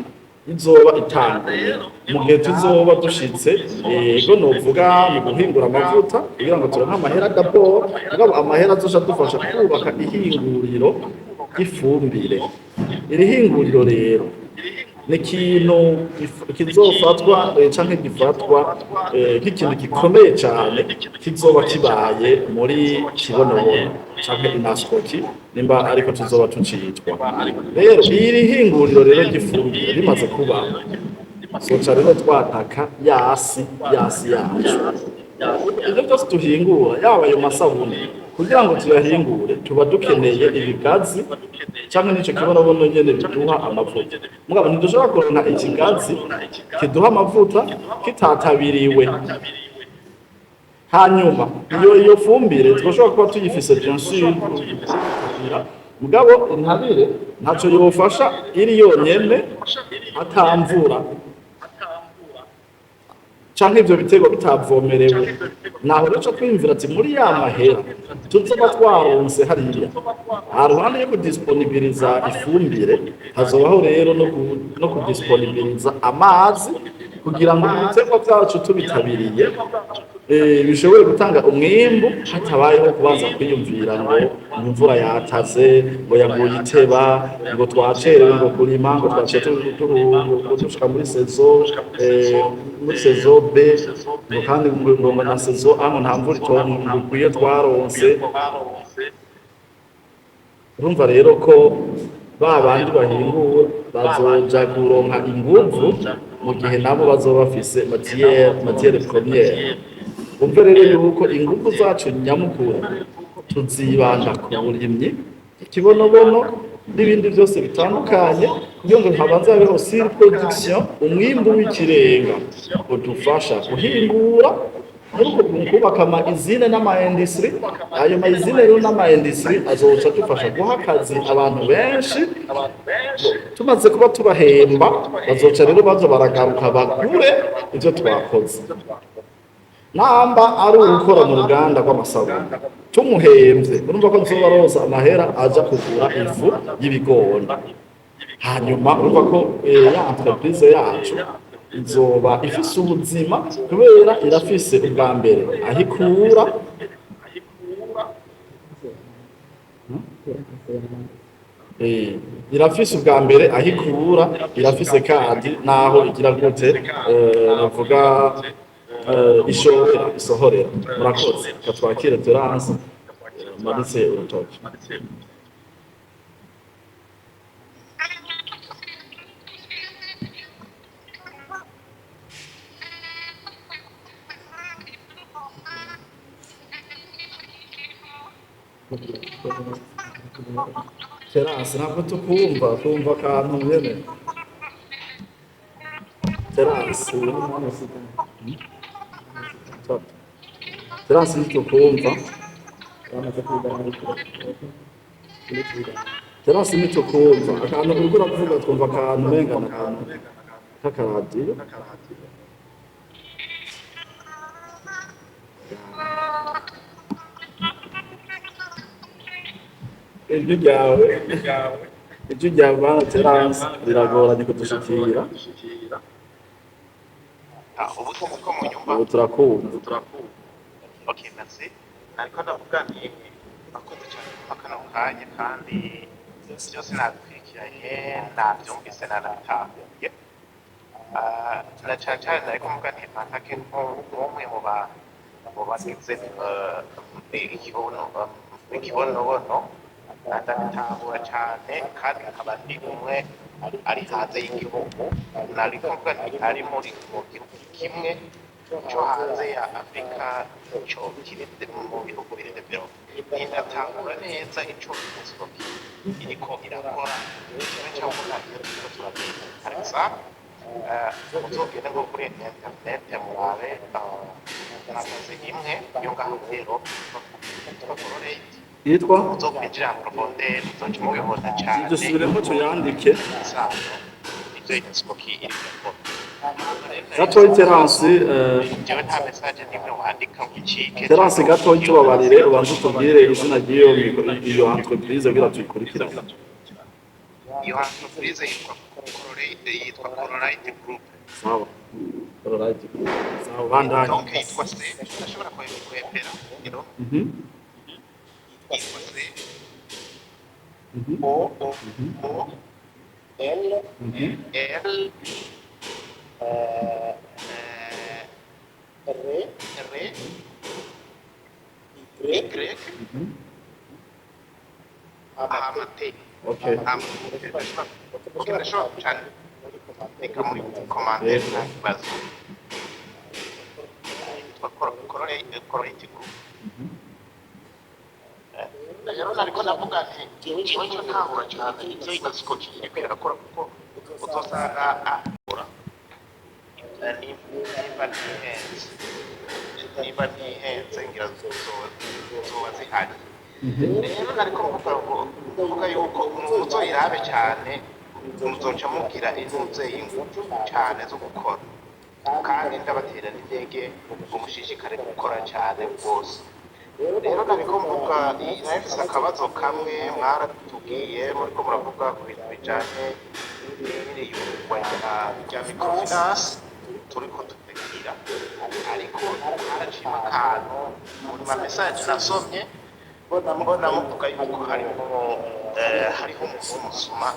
A: izoba itanguye mu gihe tuzoba dushitse ego novuga mu guhingura amavuta kugira ngo turonke amahera d'abord, mugabo amahera azoca dufasha kubaka ihinguriro ry'ifumbire. Iri hinguriro rero ni ikintu kizofatwa canke gifatwa nk'ikintu gikomeye cane kizoba kibaye muri Kibonobono canke Inaskoti nimba ariko tuzoba tucitwa. Rero iri hinguriro rero ry'ifumbire rimaze kuba soca rero twataka yasi yacu ivyo byose tuhingura yaba ayo masabuni kugira ngo tuyahingure tuba dukeneye ibigazi canke n'ico kibonobono nyene biduha amavuta. Mugabo ntidushobora kuronka ikigazi kiduha amavuta kitatabiriwe. Hanyuma iyo fumbire twashobora kuba tuyifise bien sûr mugabo intabire ntaco yofasha iri yonyene atamvura canke ivyo bitego bitavomerewe. Naho rero twimvira ati muri ya mahera tuzoba twaronse hariya haruhande yo kudisponibiliza ifumbire hazobaho rero no kudisponibiliza amazi kugira ngo ibiterwa vyacu tubitabiriye bishobore gutanga umwimbu hatabayeho kubanza kwiyumvira ngo imvura yataze ngo yaguye iteba ngo twacerewe ngo kurima ngo dushika muri saison B ngo kandi ngo na saison A nta mvura ikwiye twaronse. Urumva rero ko babandi bahingura bazoja kuronka inguvu mu gihe nabo bazoba bafise matière première. Umva rero yuko inguvu zacu nyamukuru tuzibanda ku burimyi, ikibonobono n'ibindi byose bitandukanye kugira ngo habanze habeho sur production, umwimbu w'ikirenga udufasha guhingura ariko kubaka izine n'ama-industry. Ayo ma-izine rero n'ama-industry azoca dufasha guha akazi abantu benshi. Tumaze kuba tubahemba bazoca rero baza baragaruka bagure ivyo twakoze. Namba ari ukora mu ruganda rw'amasabuni tumuhemvye urumva ko nzoba roza amahera aja kugura ifu y'ibigori. Hanyuma urumva ko ya entreprise yacu izoba ifise ubuzima kubera irafise ubwa mbere ahikura irafise ubwa mbere ahikura, irafise kandi naho igira gute bavuga isohorera. Murakoze katwakire Terence maritse urutoki. Terence ntabwo tukumva akantu nyene. Terence Terence ntitukumva. Terence ntitukumva akantu uriko uravuga twumva akantu mengana akantu k'akaradiyo. Ijwi ryawe bana Terence riragoranye kudushikira. Ubu turakumva.
G: Okay, merci. Nariko ndavuga nti nakoze cyane kuva kano kanya kandi byose nabikurikiranye nabyumvise nanabitahuye. Na cyane cyane nariko mvuga nti mpatake nk'umwe mu bagize ikibonobono ndabitahura cyane kandi nkaba ndi umwe ari hanze y'igihugu nariko mvuga nti ari mu gihugu kimwe cyo hanze ya Afurika cyo kiri mu bihugu biri develope ndatahura neza ico imisoki iriko irakora cyane cyane iyo turiko turabika par exemple muzogende nko kuri internet murabe nakaze imwe yo ngaho rero twakororeye
A: yitwa
G: muzokwinjira mu profondeur muzoca mubibona cyane
A: dusubiremo tuyandike
G: ivyo imisoki iriko
A: gatoyi Terence
G: jewe nta message nimwe wandika nk'icike
A: Terence gatoyi tubabarire ubanze utubwire izina ry'iyo entreprise kugira tuyikurikirane.
G: iyo entreprise yitwa Corolite Group.
A: Sawa. Alright. Sawa bandani.
G: Donc yitwa se ndashobora kwepera you know yitwa se O L L Y Ahamate.
A: Okay.
G: Okay, ndashobora cyane reka muri commande nta kibazo yitwa Corolite Group. Rero nariko ndavuga nti ikibazo cyo ntahura cyane ivyo inaskoki iriko irakora kuko uzosanga akora niba ntihenze ngira zoba zihari. Rero nariko mvuga yuko muzoyirabe cyane muzoca mugira intuze y'ingufu cyane zo gukora kandi ndabatera n'intege ngo mushishikare gukora cyane rwose. Rero nariko mvuga nahise akabazo kamwe mwaratubwiye muriko muravuga ku bintu bijanye n'iriyungwa rya microfinance turiko tutegira ariko haracima akantu muri ma message nasomye mbona muvuga yuko hariho umuntu w'umusuma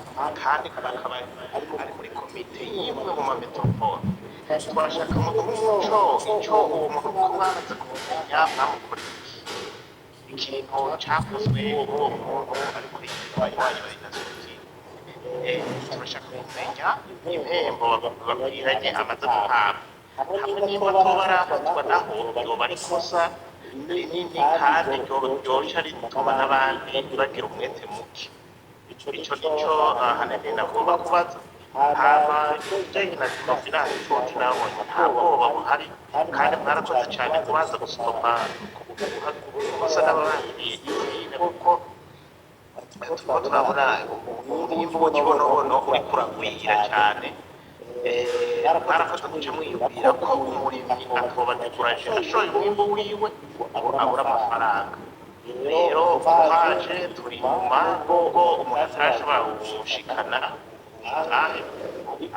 G: kandi akaba ari muri komite y'imwe mu mametropole. Twashaka umuco icyo uwo muntu mwamaze kumenya mwamukorera ikintu cyakozwe uwo muntu ari kuri wanyu inasoki. Turashaka kumenya impembo babwiranye amaze guhabwa hamwe nimba toba arafatwa naho yoba ari kosa rinini kandi ryorosha rituma n'abandi bagira umwete muke. Ico nico ahanini nagomba kubaza hama ibijanye na microfinance coach nabonye nta bwoba buhari kandi mwarakoze cyane kubaza gustopa gusa n'abandi nyine kuko turiko turabona umwimbu w'ikibonobono uriko uragwira cyane. Mwarafata kuja mwiyumvira ko umurimyi atoba dekuraje ashoye umwimbu wiwe abura amafaranga. Rero twaje turi inyuma kuko umuntu atarashobora gushikana umutahe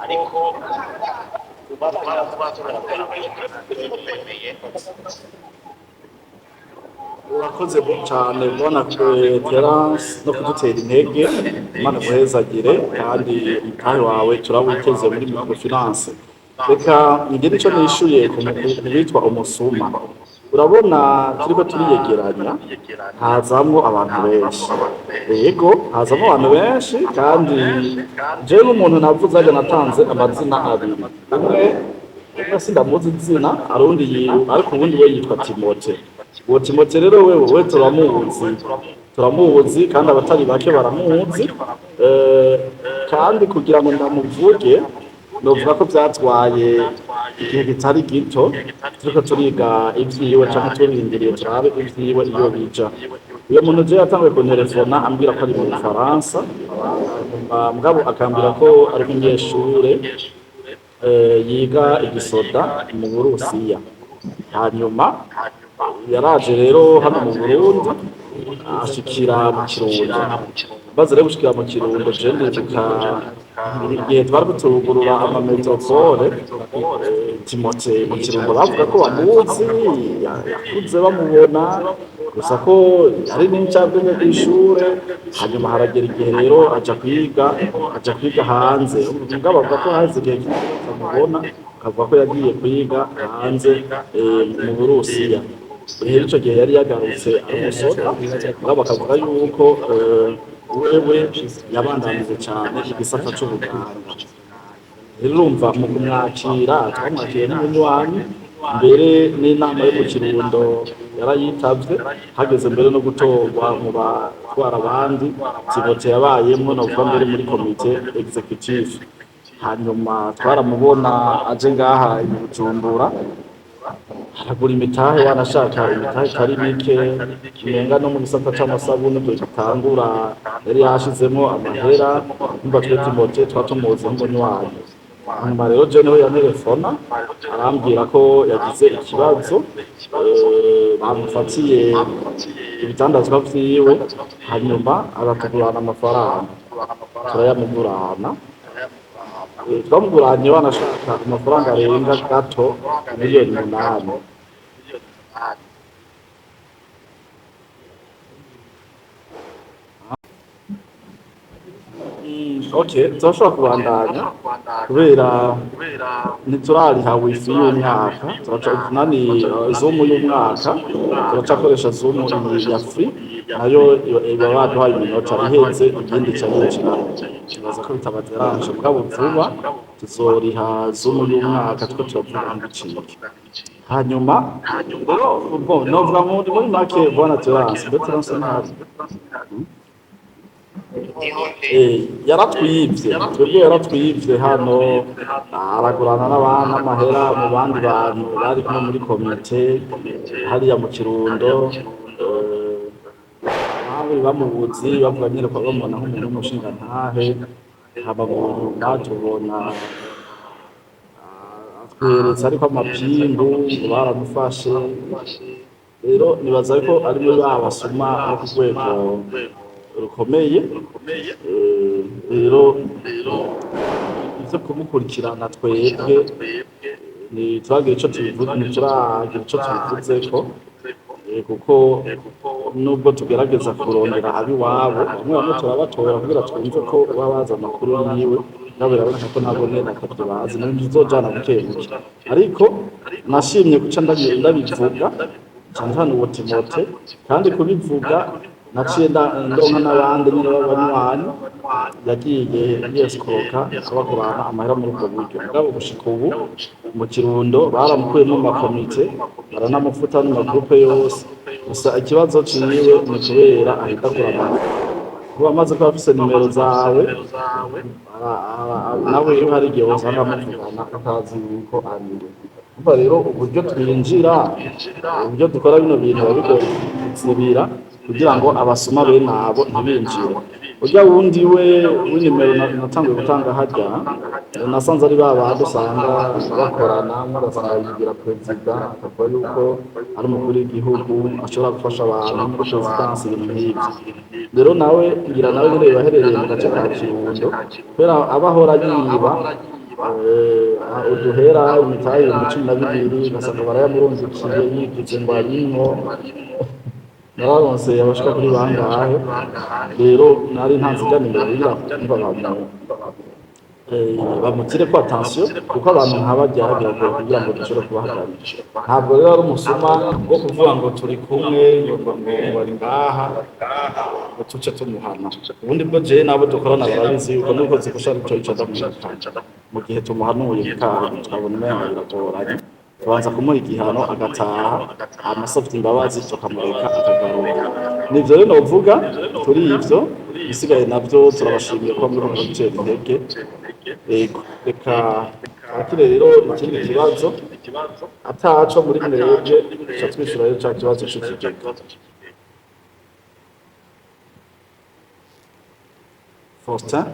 G: ariko tuba turakora bemeye.
A: Urakoze cyane bwana Terence no kudutera intege Imana guhezagire kandi umutahe wawe turawiteze muri microfinance. Reka ngire icyo nishuye ku bitwa umusuma. Urabona turiko turiyegeranya hazamwo abantu benshi. Yego hazamwo abantu benshi kandi jewe nk'umuntu navuze aje natanze amazina abiri. Umwe sindamuzi izina arundi ariko ubundi we yitwa Timote. Uwo Timote rero wewe turamuzi kandi abatari bake baramuzi kandi kugira ngo ndamuvuge novuga ko byatwaye igihe kitari gito turiko turiga ivyiwe canke turindiriye turabe ivyiwe iyo bija. Uyo muntu je yatanguye kunterefona ambwira ko ari mu Bufaransa mugabo akambwira ko ari umunyeshure yiga igisoda mu Burusiya. Hanyuma yaraje rero hano mu Burundi ashikira mu Kirundo. Maze rero gushikira mu Kirundo je ndibuka igihe twari gutugurura amametropole, Timote mu Kirundo bavuga ko bamuzi, yakuze bamubona, gusa ko ari n'incabwenge kw'ishure, hanyuma haragera igihe rero aja kwiga hanze. Mugabo bavuga ko haze igihe batamubona, akavuga ko yagiye kwiga hanze mu Burusiya. Rero ico gihe yari yagarutse ari umusoda, mugabo bakavuga yuko wewe yabandanije cane igisata c'ubuganga. Rero urumva mu kumwakira twamwakiriye n'umunywanyi, mbere n'inama yo mu Kirundo yarayitavye, hageze mbere no gutorwa mu batwara abandi, Timote yabayemwo novuga mbere muri komite executive. Hanyuma twaramubona aje ngaha i Bujumbura, aragura imitahe, wanashaka imitahe itari mike, kimenga no mu gisata c'amasabuni byo gitangura yari yashizemo amahera, nimba twe Timote twatumuzi nk'umunywanyi. Hanyuma rero je niho yantelefona arambwira ko yagize ikibazo, bamufatiye ibitandazwa vyiwe, hanyuma aratugurana amafaranga, turayamugurana. Twamuguranye wanashaka amafaranga arenga gato miliyoni 8. Okay, turashobora kubandanya kubera ntiturariha wifi y'umwaka, turaca nani zoom y'umwaka, turacakoresha zoom ya free, nayo iba baduhaye iminota iheze igindi ca yinjira. Kibaza ko bitabaderanje, mugabo vuba tuzoriha zoom y'umwaka two turavuga ngicike. Hanyuma rero novuga muri make bwana Terence, Terence ntazi yaratwivye, twebwe yaratwivye hano, aragurana n'abana amahera mu bandi bantu bari kumwe muri komite hariya mu Kirundo, nawe bamubuzi bavuga nyene ko bamubona nk'umuntu w'umushinga ntahe, haba mu batubona atweretse ariko amapingu baramufashe. Rero nibaza ko ari muri babasuma no ku rwego rukomeye. Rero ivyo kumukurikirana twebwe ntituragira ico tubivuzeko, kuko nubwo tugerageza kurondera abiwabo, bamwe bamwe turabatora kugira twumve ko baba bazi amakuru yiwe, nabo biraboneka ko nabo nyene atavyo bazi, nabyo bizojana bukebuke. Ariko nashimye guca ndabivuga cane cane uwo Timote, kandi kubivuga naciye ndonka n'abandi nyene b'abanywanyi yagiye yesikoka abagurana amahera muri ubwo buryo. Mugabo gushika ubu mu Kirundo baramukuyemo mu makomite, baranamufuta no mu magrupe yose. Gusa ikibazo ciwe ni kubera ahitagura amahera, kuba amaze kuba afise nimero zawe, nawe iyo hari igihe wasanga muvugana atazi yuko ariwe. Kuva rero uburyo twinjira, uburyo dukora bino bintu bigoye kuzibira kugira ngo abasuma bene abo ntibinjire. Urya wundi we w'inimero natanguye gutanga harya, nasanze ari babandi usanga bakorana, ugasanga yigira perezida, akavuga yuko ari umukuru w'igihugu ashobora gufasha abantu muri perezidansi, ibintu nk'ivyo. Rero nawe ngira nawe nyene baherereye mu gace ka Kirundo, kubera abahora yiba uduhera imitahe 12 ugasanga barayamurungikiye yigize ngo arimwo, nararonse abashika kuri bangahe. Rero nari ntanziganira kugira bamutire ko attention, kuko abantu nk'abajya biragoye kugira ngo dushobore kubahagarika. Ntabwo rero ari umusuma wo kuvuga ngo turi kumwe ngo bari ngaha ngo tuce tumuhana. Ubundi bwo jewe nabo dukorana barabizi yuko nuko zikusha arico ico ndamwita, mu gihe tumuhanuye bikaha tukabona umenga biragoranye, tubanza kumuha igihano agataha, amasofite imbabazi tukamureka akagaruka. Nivyo rero novuga turi ivyo, bisigaye navyo turabashimiye ko muri mu gutera intege. Reka akire rero ikindi kibazo ataco muri mwebwe ca twishura rero ca kibazo c'ikigega. Faustin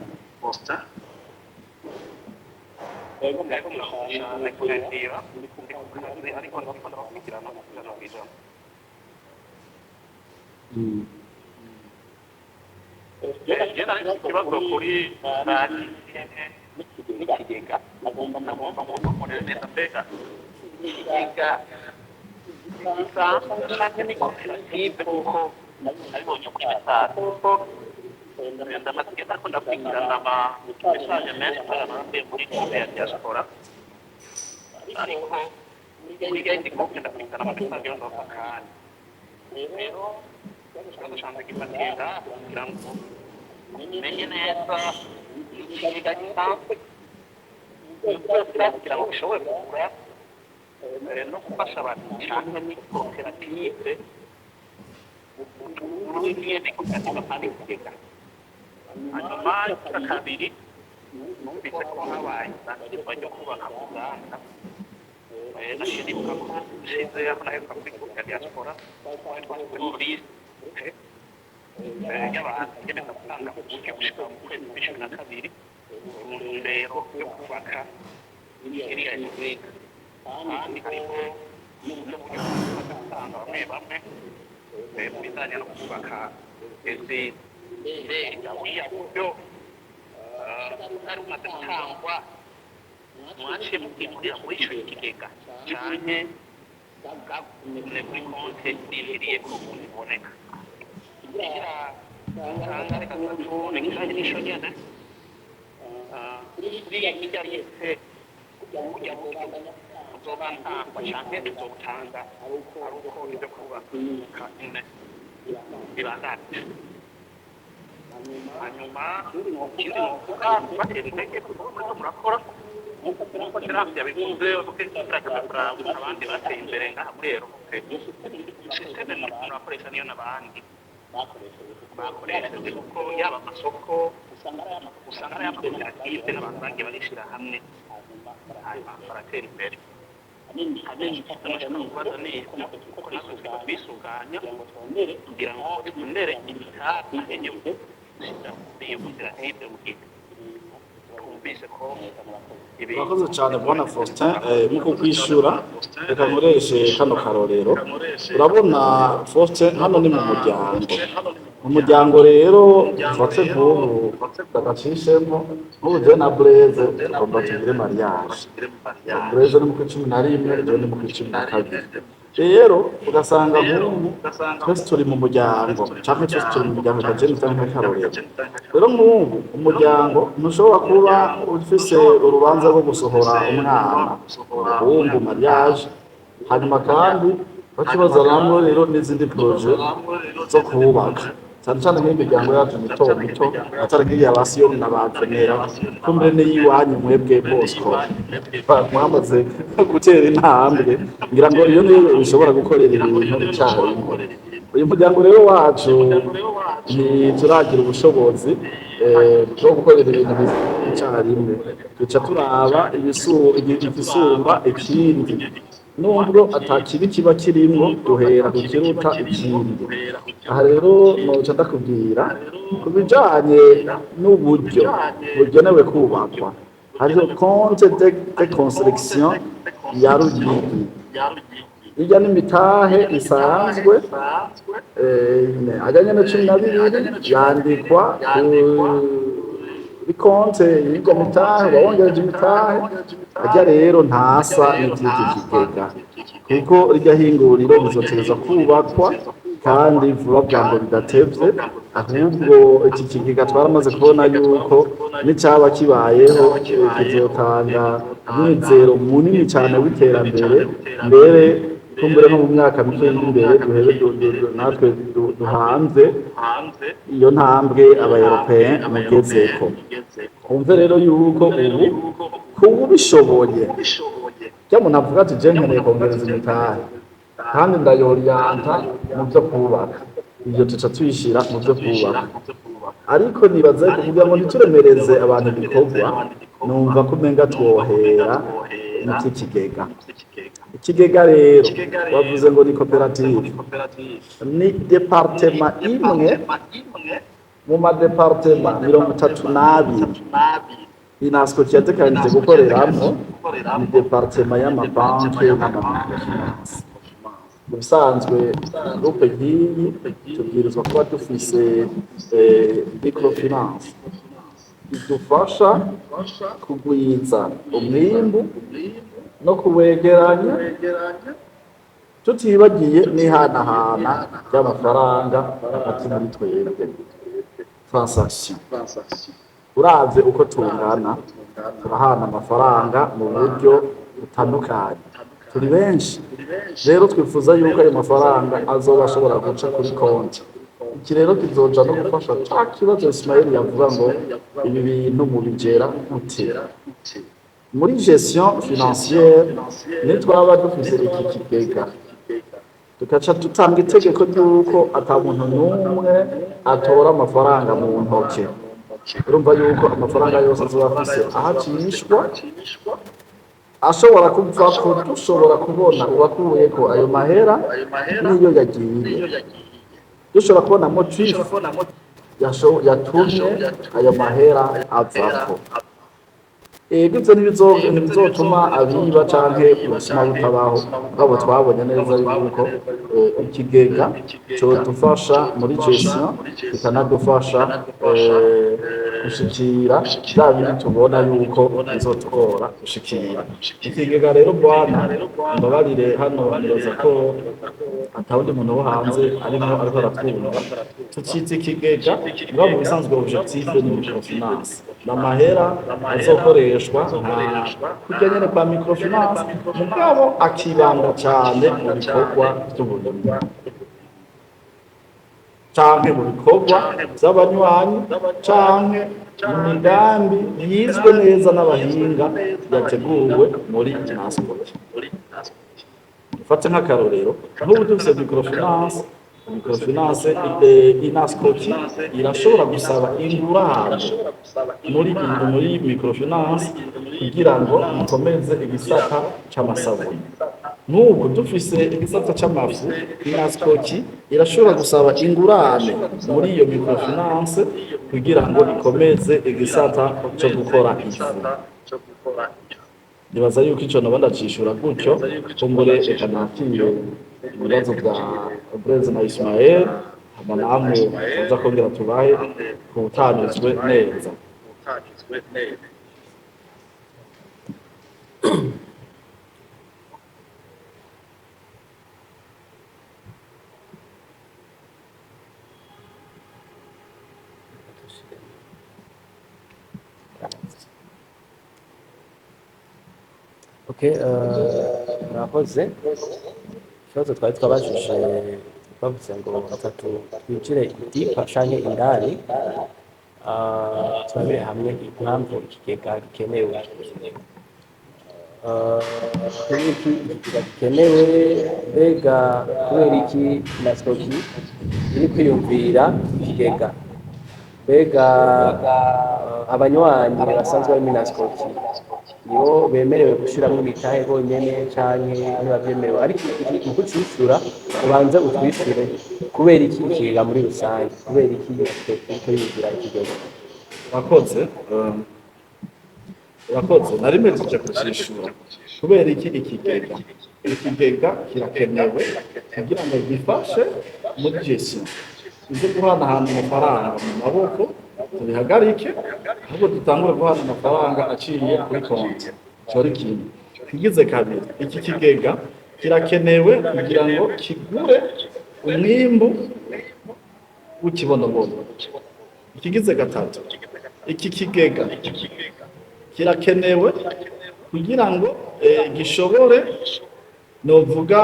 F: je nari ikibazo kuri n'ikigega agomba kumurira neza mbega ikigega canke ni koperative kuko abibonye kuri mesaje kuko ndamaze ko ndakurikirana mesaje menshi barambiye muri komite ya diaspora ariko muri gahindi komite ndakurikirana amamesaje yo ndosakanya rero ikibazo canje gifatira kugira ngo menye neza ikigega gisanzwe kugira ngo bishobore kugura no gufasha abantu cyane ni koperative n'ibindi koperative kandi ikigega hanyuma icya kabiri numvise ko habaye isangirwa ryo kubaka uganda nashiribuka ko ushize aho naheruka kuri komite ya diaspora twashyize muri liste y'abantu yemeza gutanga uburyo gushika mu kwezi kw'icumi na kabiri mu ntumbero yo kubaka iriya kigega kandi harimo n'uburyo bw'agatanga bamwe bamwe mu bijyanye no kubaka izi kigega buriya buryo bwari bumaze gutangwa mwaciye mubwimurira muri ico kigega canke bwagumye kuri konte rindiriye ko umuntu iboneka kugira usanga reka tubone kijanye n'ico nyene buriya hirya yese burya buryo buzobantangwa canke tuzobutanga ari uko ivyo kubaka nyene bibandanye hanyuma ikindi novuga batera intege kuko muriko murakora nkuko kiramvya bivuze abandi bateye imbere ngaha muri erope sisiteme murakoresha niyo n'abandi bakoresheje kuko yaba amasoko usanga ari amakoperative n'abantu bagiye barishira hamwe hanyuma baratera imbere abenshi amashaka kubaza neza kuko natwe twiga twisuganya kugira ngo tubonere imitahe y'igihugu iyo koperative mu gihe twumvise ko
A: Murakoze cyane bwana Faustin muko kwishura reka nkoreshe kano karorero urabona Faustin hano ni mu muryango rero mfatse nk'ubu ndagacishemo nk'ubu je na Blaise tugomba tugire mariage Blaise ni mu kwa 11 je ni mu kwa 12 rero ugasanga nk'ubu twese turi mu muryango cyangwa twese turi mu muryango kageni cyangwa karorero rero nk'ubu umuryango ntushobora kuba ufise urubanza rwo gusohora umwana wumva mariage hanyuma kandi bakibaza ramwe rero n'izindi projet zo kubaka cyane cyane nk'imiryango yacu mito atari nk'iya basiyo n'abakenera kumbe n'iyiwanyu mwebwe Bosco mwamaze gutera intambwe ngira ngo iyo niyo bishobora gukorera ibintu icyarimwe uyu muryango rero wacu ni turagira ubushobozi bwo gukorera ibintu icyarimwe duca turaba igisumba ikindi nubwo atakibi kiba kirimo duhera ku kiruta ikindi aha rero noca ndakubwira ku bijanye n'uburyo bugenewe kubakwa hariho compte de construction ya Rugigi ijya n'imitahe isanzwe ajyanye na 12 yandikwa kuri konte y'ijya mitahe wawongereje imitahe ajya rero ntasa n'iby'iki kigega kuko rijya hinguriro bizotereza kubakwa kandi vuba bwango bidatevye ahubwo iki kigega twaramaze kubona yuko n'icyaba kibayeho kizotanga umwizero munini cyane w'iterambere mbere kumbure no mu myaka mike imbere duhebe natwe duhanze iyo ntambwe aba-Européen mugezeko umve rero yuko ubu kuba bishoboye cyo umuntu avuga ati je nkeneye kongereza imitahe kandi ndayoriyanta mu byo kubaka ibyo tuca tuyishira mu byo kubaka ariko nibaza kuvuga ngo ntituremereze abantu bikorwa numva ko menga twohera n'iki kigega ikigega rero bavuze ngo ni koperative ni departement imwe mu madepartement 32 inasco cyatekanije gukoreramo ni departement y'amabanki n'amamicrofinance mu bisanzwe groupe nk'iyi tubwirizwa kuba dufise microfinance idufasha kugwiza umwimbu no kuwegeranya tutibagiye n'ihanahana ry'amafaranga hagati muri twebwe transaction. Uravye uko tungana turahana amafaranga mu buryo butandukanye, turi benshi rero twifuza yuko ayo mafaranga azoba ashobora guca kuri konti. Iki rero kizoja no gufasha ca kibazo Ismail yavuga ngo ibi bintu mubigera gute. Muri gestion financière nitwaba dufise iki kigega tukaca dutanga itegeko ry'uko ata muntu n'umwe atora amafaranga mu ntoke, urumva yuko amafaranga yose azoba afise ahacishwa ashobora kuvako dushobora kubona uwakuyeko ayo mahera n'iyo yagiye, dushobora kubona motif yatumye ayo mahera avako. Ivyo ntibizotuma abiba canke ubusuma butabaho, bwabo twabonye neza yuko ikigega codufasha muri gestion kikanadufasha gushikira vya bindi tubona yuko bizotugora gushikira. Ikigega rero bwana mbabarire hano nibaza ko atawundi muntu wo hanze arimo ariko aratwumva, tucitse ikigega mugabo mu bisanzwe objectif ni microfinance, n'amahera azokoreshwa kurya nyene kwa microfinance mugabo akibanda cane mu bikorwa vy'uburimyi canke mu bikorwa vy'abanywanyi canke mu migambi yizwe neza n'abahinga yateguwe muri transport. Dufate nk'akarorero nk'ubu dufise microfinance Inascoki irashobora gusaba ingurane muri microfinance kugira ngo ikomeze igisata c'amasabuni. N'ubu dufise igisata c'amafu Inascoki irashobora gusaba ingurane muri iyo microfinance kugira ngo ikomeze igisata co gukora ifu. Nibaza yuko ico noba ndacishura gutyo kumbure reka nakire ibibazo bya Blaise na Ismael hama namwe tuza kongera tubahe kubutanizwe neza.
C: murakoze. Ikibazo twari twabajije bavuze ngo batatu twinjire idipa canke indani, turabire hamwe impamvu ikigega gikenewe. Ikigega gikenewe mbega kubera iki Inascoki iri kwiyumvira ikigega? Mbega abanywanyi basanzwe bari muri Inascoki nibo bemerewe gushiramwo imitahe bonyene canke ntibavyemerewe? Ariko mu kucishura ubanze utwishure kubera iki ikigega muri rusange, kubera iki iriko yinjira ikigega?
A: Urakoze nari mpejeje kucishura kubera iki ikigega kirakenewe kugira ngo gifashe muri gestion ivyo guhanahana amafaranga mu maboko tubihagarike, ahubwo dutangure guhana amafaranga aciye kuri konti. Cori kimwe. Kigize kabiri, iki kigega kirakenewe kugira ngo kigure umwimbu w'ikibonobono. Ikigize gatatu, iki kigega kirakenewe kugira ngo gishobore novuga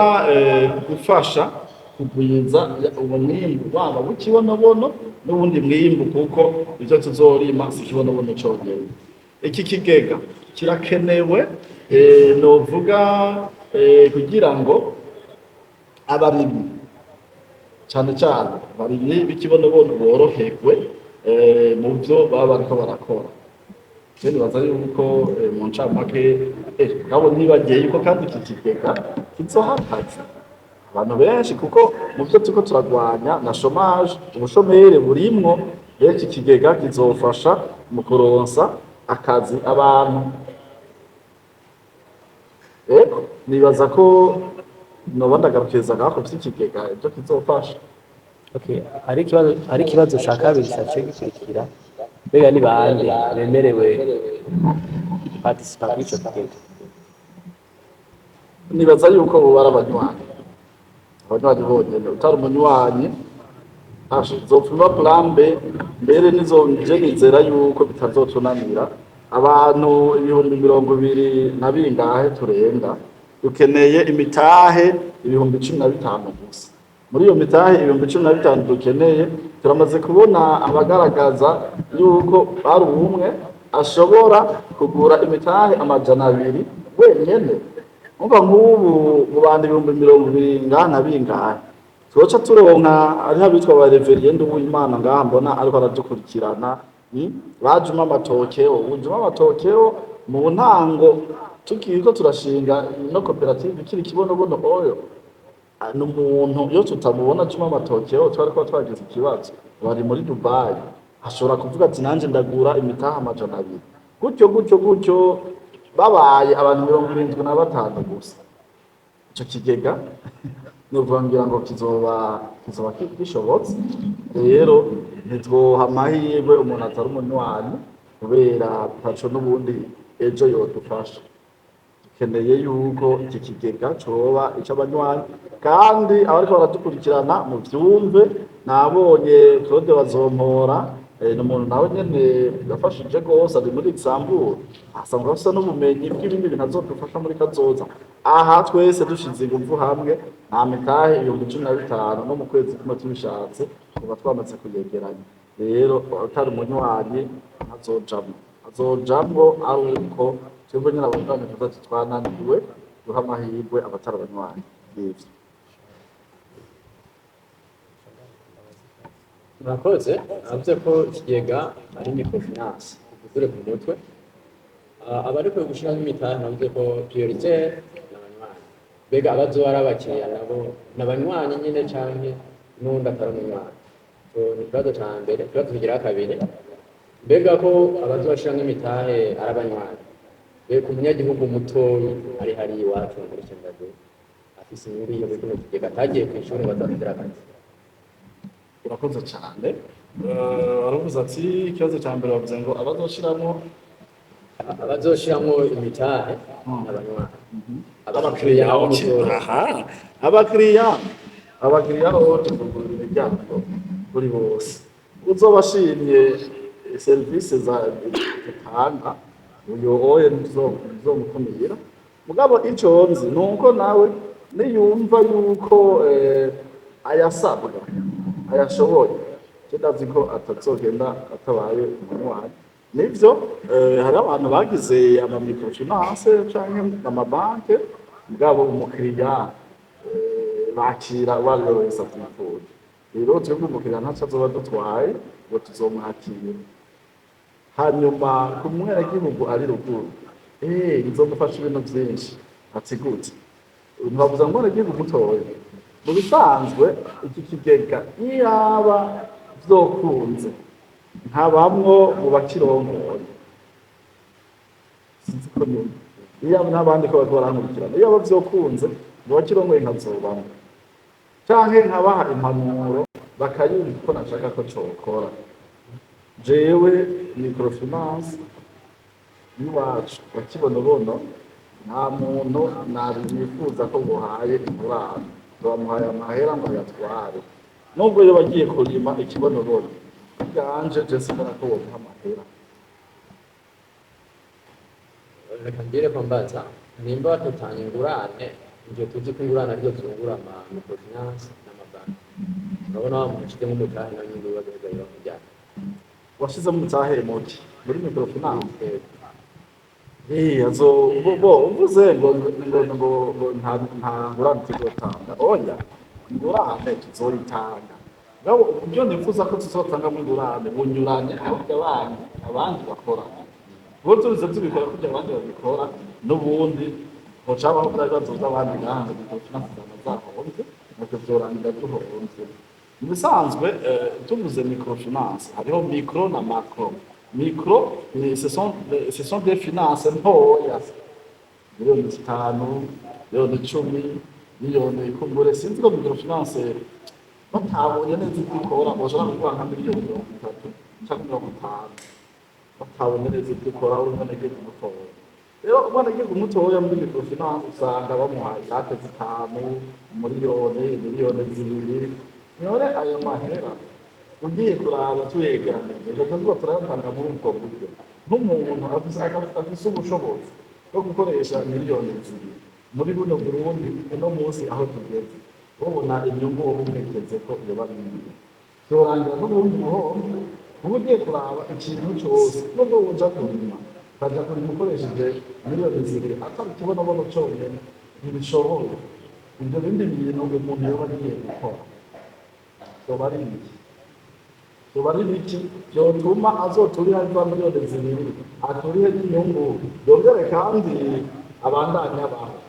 A: gufasha kugwiza umwimbu waba w'ikibonobono n'ubundi mwimbu, kuko ivyo tuzorima si ikibonobono conyene. Iki kigega kirakenewe novuga kugira ngo abarimyi cane cane abarimyi b'ikibonobono boroherwe mu vyo baba bariko barakora. Nibaza yuko mu ncamake nabo ntibagiye yuko kandi iki kigega kizoha akazi abantu benshi, kuko mu vyo turiko turagwanya na chômage, ubushomeri burimwo. Rero iki kigega kizofasha mu kuronsa akazi abantu. Nibaza ko noba ndagarukiza ngako vy'ikigega ivyo kizofasha.
C: Okay, hari ikibazo ca kabiri caciye gikurikira, mbega ni bande bemerewe participa kuri ico kigega?
A: Nibaza yuko boba ari abanywanyi bonyene, utari umunywanyi zopfuma plan B, mbere nje nizera yuko bitazotunanira. Abantu 20,000 na bingahe turenga, dukeneye imitahe 15,000 gusa. Muri iyo mitahe 15,000 dukeneye, turamaze kubona abagaragaza yuko ari umwe ashobora kugura imitahe 200 wenyene. Umva nk'ubu mu bantu 20,000 ngaha na bingahe twoca turonka ari abitwa ba reverend w'Imana ngaha mbona ariko aradukurikirana, bajuma amatokeo mu ntango tukiriko turashinga no koperative ikiri kibonobono oyo n'umuntu iyo tutamubona juma amatokeo twariko twagize ikibazo bari muri Dubai ashobora kuvuga ati nanje ndagura imitaha 200 gutyo babaye abantu 75 gusa. Ico kigega novuga ngo kizoba gishobotse. Rero ntitwoha amahirwe umuntu atari umunywanyi kubera taco n'ubundi ejo yodufasha. Dukeneye yuko iki kigega coba ic'abanywanyi kandi abariko baradukurikirana mu vyumve. Nabonye Claude Bazompora n'umuntu nawe nyene yafashije gose ari muri Luxembourg, asanga afise n'ubumenyi bw'ibindi bintu azodufasha muri kazoza. Aha twese dushize ingufu hamwe nta mitahe 15,000 no mu kwezi kumwe tubishatse kuba twamaze kuyegeranya. Rero utari umunywanyi azojamwo ari uko twebwe nyene abanywanyi tuza twananiwe duha amahirwe abatari abanywanyi. Ivyo
B: murakoze. Navuze ko ikigega ari microfinance kugure ku mutwe, abariko gushiramo imitahe navuze ko prioritaire n'abanywanyi. Mbega abazoba ari abakiriya nabo n'abanywanyi nyene canke n'undi atari umunywanyi? Ni ikibazo ca mbere. Ikibazo kigira kabiri, mbega ko abazobashiramo imitahe ari abanywanyi, mbega umunyagihugu mutoyi ari hariya iwacu muri Cendajuru afise inyungu iyo muri kino kigega atagiye kw'ishuri ngo azarondere akazi?
A: urakoze cyane. Aravuze ati ikibazo cya mbere bavuze ngo
B: abazoshiramwo imitahe n'abanywanyi.
A: abakiriya abakiriya aho tuvugurura imiryango kuri bose. Uzobashimye serivisi zitanga uyo oye nzomukumira. Mugabo ico nzi nuko nawe niyumva yuko ayasabwa ayashoboye ndazi ko atazogenda atabaye umunywanyi. Nivyo hari abantu bagize ama microfinance canke amabanke, mugabo umukiriya bakira wese atifuza. Rero twebwe umukiriya ntaco azoba dutwaye ngo tuzomwakira. Hanyuma ku mwenegihugu ari ruguru nzomufasha ibintu vyinshi. Ati gute? Ntibavuza ngo umwenegihugu mutoya. Mu bisanzwe iki kigega iyaba vyokunze ntabamwo mu bakirongoye, sinzi ko nyuma iyaba n'abandi ko bariko barankurikirana, iyaba vyokunze mu bakirongoye nkazobamwo canke nkabaha impanuro bakayumva ko nashaka ko cokora. Jewe microfinance y'iwacu bakibonobono nta muntu nifuza ko buhaye ingurane bamuhaye amahera ngo yatware, nubwo yo bagiye kurima ikibonobono ganje je simbona ko womuha amahera.
B: Reka mbwire ko mbaza nimba tutanga ingurane, ivyo tuzi ko ingurane arizo zungura ama microfinance n'amabanki. Urabona wa muntu ashizemo umutahe nawe nyungu bagaheza bamujyana.
A: Washizemo umutahe muki muri microfinance? Uvuze ngo nta ngurane tuzotanga. Oya, ingurane tuzoyitanga. Ngabo ibyo nifuza ko tuzotanga mu ingurane bunyuranye abandi bakora. Bo tuzi tubikora kugira abandi babikora n'ubundi hocabaho byabazo by'abandi ngaha microfinance zamazahombye nuko byorangira duhombye. Mubisanzwe tuvuze microfinance hariho micro na macro. Micro, ce sont des finances ntoya, miliyoni 5, miliyoni 10, miliyoni kumbure sinzi ko microfinance batabonye neza ibyo ikora bashobora kuvuga nka miliyoni 30 cyangwa 50 batabonye neza ibyo ikora urumva nege kumutora rero umwana agiye kumutora muri microfinance usanga bamuha yate zitanu miliyoni zibiri none ayo mahera ugiye kuraba tuyegeranye reka ngo turayatanga muri ubwo buryo nk'umuntu afise ubushobozi bwo gukoresha miliyoni zibiri muri buno Burundi no munsi aho tugeze ubona inyungu umwiteze ko iyo babiri cyorangira n'ubundi buhombe ubu ugiye kuraba ikintu cyose nubwo uja kurima ukaja kurima ukoresheje miliyoni zibiri atari ikibonobono cyonyine ntibishoboye ibyo bindi bintu umuntu yoba agiye gukora yoba ari biki byotuma azoturiha za miliyoni zibiri aturihe n'inyungu yongere kandi abandanya abantu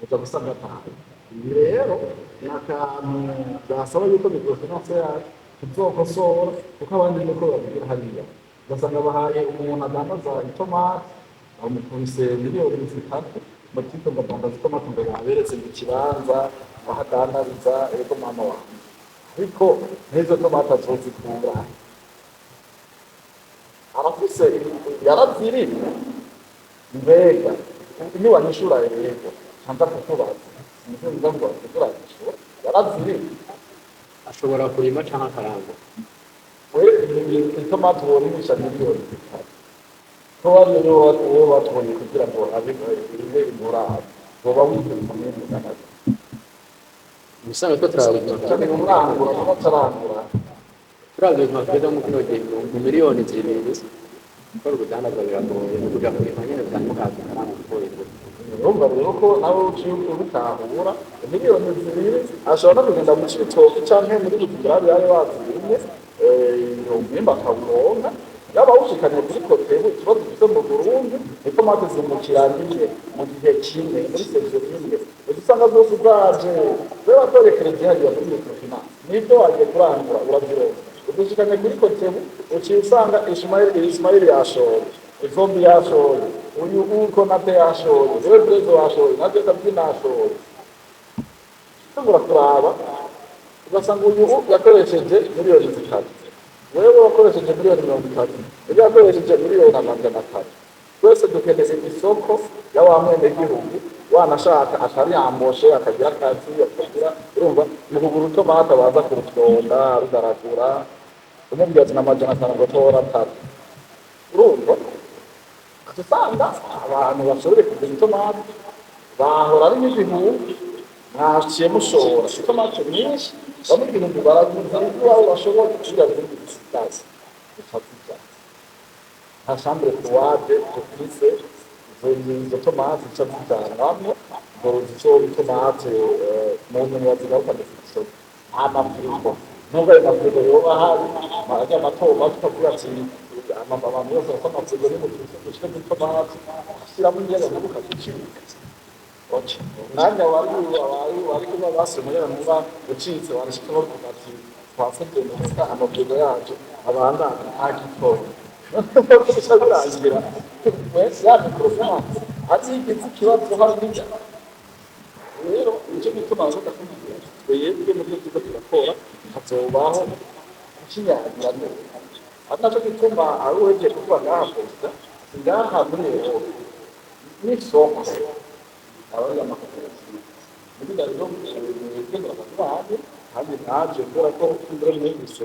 A: uza gusanga ataha ibi rero ni akantu gasaba yuko microfinance yacu tuzokosora kuko abandi niko babigira hariya ugasanga bahaye umuntu adandaza itomati bamukubise miliyoni 3 batito ngo adandaza itomati ngo yaberetse mu kibanza bahadandariza ego mama wanjye ariko n'izo tomati azozikura arafise yarazirira mbega niwanyishura yego nta kukubaza nziza ngo tukuranyishura yarazirira
B: ashobora kurima cyangwa akaranga
A: we itomati worimisha miliyoni 3 ko wari uwo batubonye kugira ngo abibe imuraba boba witeze kumenya neza
B: ubusanzwe ko turabona
A: cyane umurangura n'abatarangura
B: turabona tweza mu kino gihe mu miliyoni zibiri gukora uruganda biragoye kuja kurima nyine bitandukanye kandi gukorera
A: urumva rero ko nawe uciye ubitahura miliyoni zibiri ashobora no kugenda mu citoki canke muri butugarabi yari bazirimye umwimba akawuronka yaba awushikanye kuri kotebu ikibazo gifite mu Burundi itomati zimukirangije mu gihe kimwe muri sezo imwe usanga zose zaje rero atorekereze hariya muri microfinance nibyo wagiye kurangura urabironka udushikanye kuri kotebu uciye usanga Ismail yashoye izombi yashoye uyu uko nate yashoye rero brezo yashoye nate tabyina yashoye tugura kuraba ugasanga uyu yakoresheje miliyoni 3 wewe wakoresheje miliyoni 30 iyo yakoresheje miliyoni 300 twese dukeneye isoko y'abamwene gihugu wanashaka atari yamboshe akagira akazi akagira urumva muhuguru tomata baza kurutonda rugaragura umubyazi n'amajana 5 ngo tora 3 urumva usanga abantu bashobore kugira itomati bahora ari n'ibihumbi ntaciye mushora itomati nyinshi bamwe ibintu baraguza ariko aho bashobora kugira ibindi bisitazi bifatira nta chambre froide tufise izo tomati cyazijyanwamo ngo zizobe itomati mu nyuma zigaruka ndetse amafirigo nubwo ayo mafirigo yoba hari marajya mato tukavuga ati abantu bose bafite amafirigo ni mu duce tw'itomati ashyiramo ingero nkubuka zicibika umwanya wari kuba basomeye nuba ucitse warashikaho ati twafite neza amafirigo yacu abandana agitoye birangira wese ya microfinance azigize ikibazo hariya rero icyo gituma avuga ko twebwe mu byo tuza turakora hazobaho ikinyagira ari nacyo gituma ari uwegeye kuvuga ngaha perezida ngaha muri rero n'isoko abari amakoperative muri rero kwegera abaturage kandi naje kubera ko imbere mwese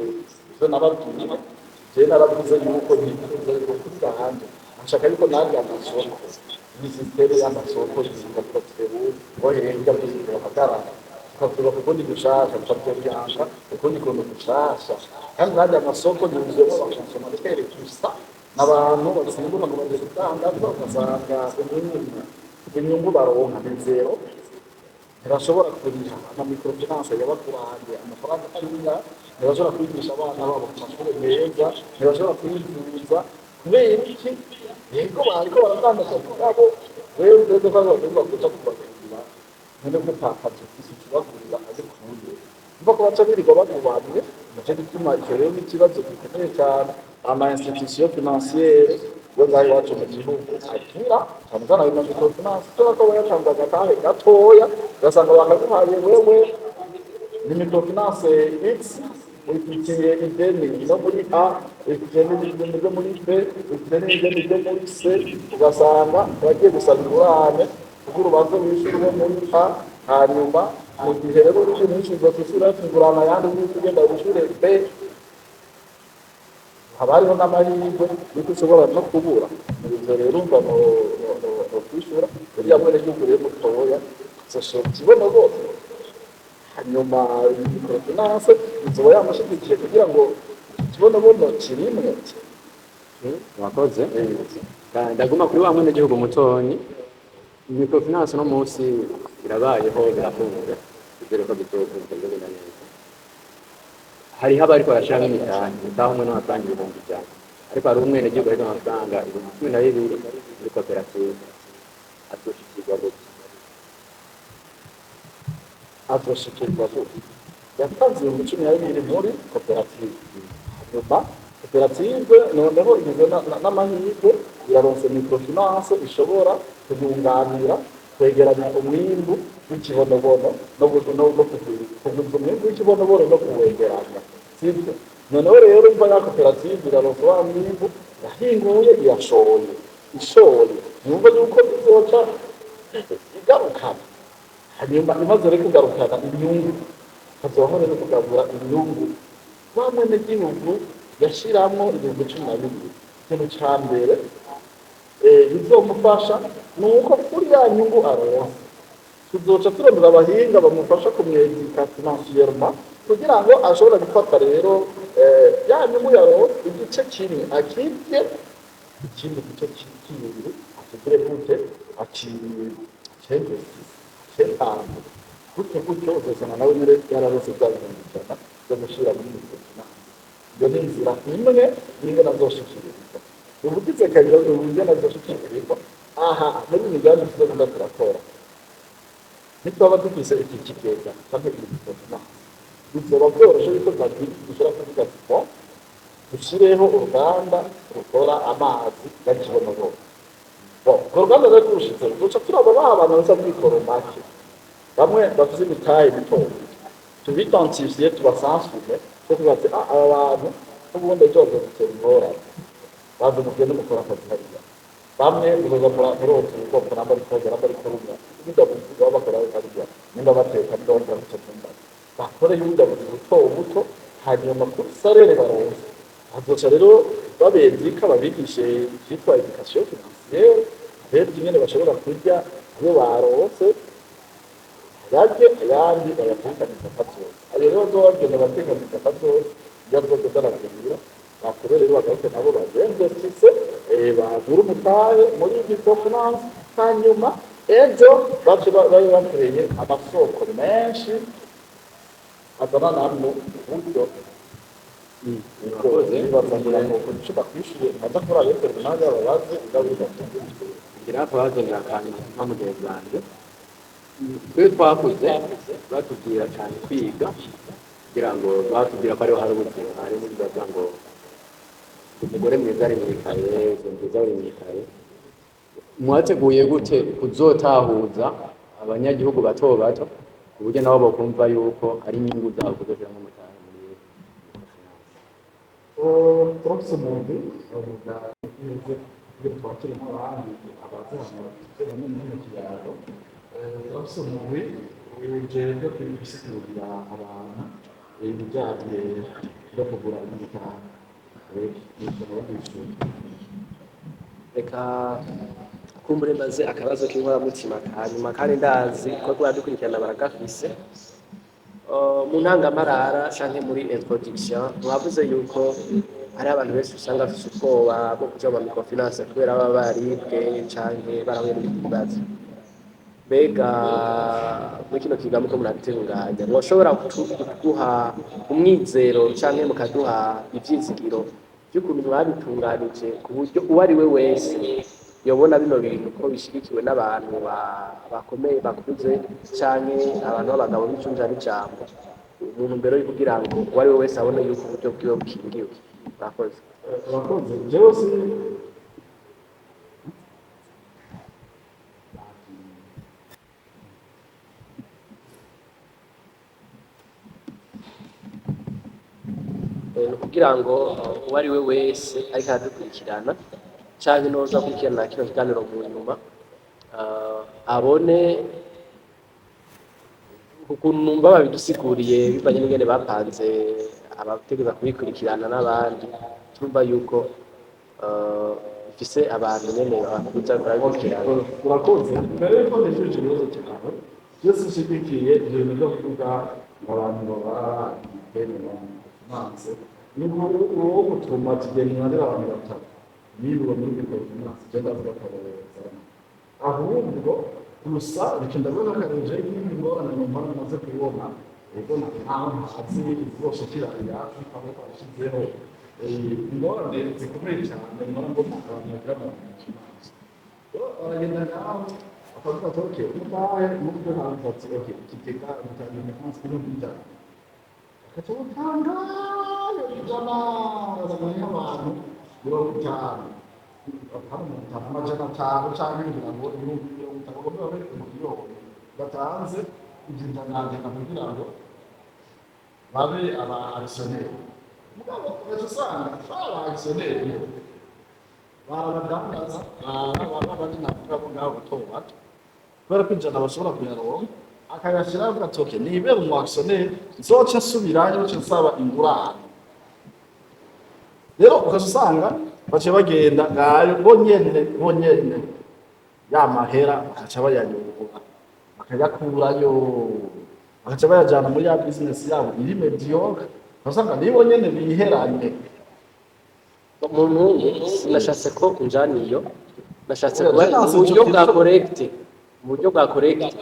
A: izo nababwiye je naravuze yuko ntifuza kuvuga hanze nshaka yuko nanjye amasoko n'isisiteme y'amasoko y'ingakotebu bohereza by'ibyo hagarara tukavuga kuko ni gushaka tukabyanga kuko ni kuntu gushasha kandi nanjye amasoko y'ubuzima bakonsoma tere gusa n'abantu basinguma ngo baje gutanga bakazanga inyungu baronka n'izero ntibashobora kuriha amamicrofinance y'abakuranje amafaranga ariya ntibashobora kwigisha abana babo ku mashuri meza ntibashobora kwivuza kubera iki yego bariko baradandaza mugabo wewe uretse ko bagomba kuja kubagurira none ko pakaje kwishyura ariko kubuye mva ko baca birirwa bagubanye nicyo gituma icyo rero n'ikibazo gikomeye cyane ama institution financiere we ngaho iwacu mu gihugu agira cyane cyane ayo microfinance kubera ko bayatanga agatahe gatoya ugasanga bakaguhaye wewe ni microfinance X uyifikiye ideni no muri A uyifikiye n'ideni ryo muri B uyifikiye n'ideni ryo muri C ugasanga bagiye gusaba ingurane kugira ubanze wishyure muri A hanyuma mu gihe rero uri mwishyuza kwishyura ingurane ayandi ugenda wishyure B haba hariho n'amahirwe yuko ushobora no kubura ibyo rero umva no kwishyura uriya mwene gihugu rero mutoya sosho kibona rwose hanyuma microfinance izoba yamushigikiye kugira ngo ikibonobono kirimwe
B: wakoze ndaguma kuri wa mwene gihugu mutonyi microfinance no munsi irabayeho birakunze kugira ko bitogenda neza hariho abariko barashiramo imitahe utaho umwe n'amafaranga ibihumbi ijana ariko hari umwene gihugu ariko amafaranga ibihumbi 12 muri koperative atoshikirwa gute yatanze ibihumbi 12 muri koperative nyuma koperative noneho igizwe n'amahirwe iraronse microfinance ishobora kuyunganira kwegeranya umwimbu w'ikibonobono no kuguza umwimbu w'ikibonobono no kuwegeranya sibyo noneho rero umva ya koperative iraronse wa mwimbu yahinguye ishoye yumva yuko bizoca igarukana hanyuma imaze rero kugarukana inyungu hazobaho rero kugabura inyungu wa mwene gihugu yashiramwo ibihumbi 12 ikintu ca mbere bizomufasha ni uko kuri ya nyungu aronse tuzoca turondera abahinga bamufasha kumwegeka financierement kugira ngo ashobora gufata rero ya nyungu yaronse igice kimwe akibye ikindi gice kibiri akigire gute akitanga gutyo uzasanga nawe nyine yararose bya bintu ijana byo gushyira muri microfinance iyo ni inzira imwe n'ingana zoshikirizwa ubugize kabiri uburyo nazo zoshikirizwa aha muri imigambi tuzogenda turakora nitwaba dufise iki kigega cyangwa iyi microfinance bizoba byoroshe yuko dushobora kuvuga tuko dushyireho uruganda rukora amazi y'ikibonabona urwo ruganda rero rushitse duca turaba abantu basa mikoro make bamwe bafite imitahe mitoya tubitansifiye tubasansume tuvuga ati aba bantu n'ubundi ejo bazotera ingorane baza mugende mukora akazi hariya bamwe muzamura muri uwo tuzi bwoko namba ari koga namba ari kurumya ibyo baba bakora hariya nimba bateka nimba bakora mu cyumba bakore y'ubundi buto buto hanyuma kuri salere baronse hazoca rero babezika babigishe cyitwa education financiere rero nyine bashobora kurya iyo baronse yarye ayandi bayatekaniza akazoza ayo rero zogenda batekaniza akazoza iyo rwose zaragira bakuru rero bagaruke nabo bagendesise bagura umutahe muri microfinance hanyuma ejo bace bari bakoreye amasoko menshi azana namwe uburyo batangira ngo icyo bakwishyuye nkaza kuri ayo terminali y'ababazi igaburira kugira ngo bazongera kandi nka mugenzi wanjye twe twakuze batubwira cyane kwiga kugira ngo batubwira ko ariho hari ubuzima hari n'ibibazo ngo umugore mwiza ari mwikaye nziza ari mwikaye mwateguye gute kuzotahuza abanyagihugu bato bato ku buryo nabo bakumva yuko ari inyungu zabo kuzoshyira mu mutahe muri
A: turafise umuntu avuga ibyo twakiri nk'abandi abazana bamwe mu kiraro turafise umuntu ujejwe kubisigurira abantu ibijyanye no kugura imitahe
C: reka kumbure maze akabazo k'inkoramutima hanyuma kandi ndazi ko twadukurikirana baragafise mu ntangamarara canke muri introduction mwavuze yuko hari abantu benshi usanga bafise ubwoba bwo kuja mu microfinance kubera baba baribwe canke barahuye n'ibindi bibazo mbega muri kino kigambo ko muratunganya mwoshobora kuduha umwizero canke mukaduha ivyizigiro by'ukuntu mwabitunganije ku buryo uwo ari we wese yobona bino bintu ko bishigikiwe n'abantu bakomeye bakuze canke abantu b'abagabo b'icunja n'ijambo umuntu mbere yo kugira ngo uwo ari we wese abone yuko uburyo bwiwe bukingiwe murakoze
A: jewe
C: kugira ngo uwo ari we wese ariko aradukurikirana canke noza gukurikirana kino kiganiro mu nyuma abone ukuntu numva babidusiguriye bivanye n'ingene bapanze abategeza kubikurikirana n'abandi turumva yuko ifise abantu nyene bakuza barabikurikirana.
A: urakoze mbere yuko ndishuje ibibazo cyawe byose ushigikiye ibintu byo kuvuga abantu baba maze ni uwo gutuma tugenera abantu batatu niba muri performance genda vuga kabereza ahubwo gusa bikenda bwo kareje n'ingorane mu mpano maze kubona ego naho hazi zose kirarira aho twashizeho ingorane zikomeye cyane mbona ngo abantu bagira amafaranga baragenda naho akavuga ati okay umbaye mu byo hanze ati okay ikigega mutanga France kuri bita akatutanga ijana bazamanya abantu mirongo itanu amajana atanu cyangwa kugira ngo ibihumbi mirongo itanu bagomba babe umuliyoni batanze iby'indangamuntu kugira ngo babe aba actionnaire mugabo usanga aba actionnaire barabadandaza bari navuga ko ngaho bato bato kubera ko ijana bashobora kuyaronka akayashyira avuga ati okay nibe umu actionnaire nzoca nsubirayo nce nsaba ingurane rero ukasanga bace bagenda ngayo bonyene ya mahera bakaca bayanyura bakayakurayo bakaca bayajana muri ya business yabo iri mediocre usanga nibo nyene biheranye
C: umuntu nashatse ko unjaniyo nashatse kuba mu buryo bwa correct mu buryo bwa correct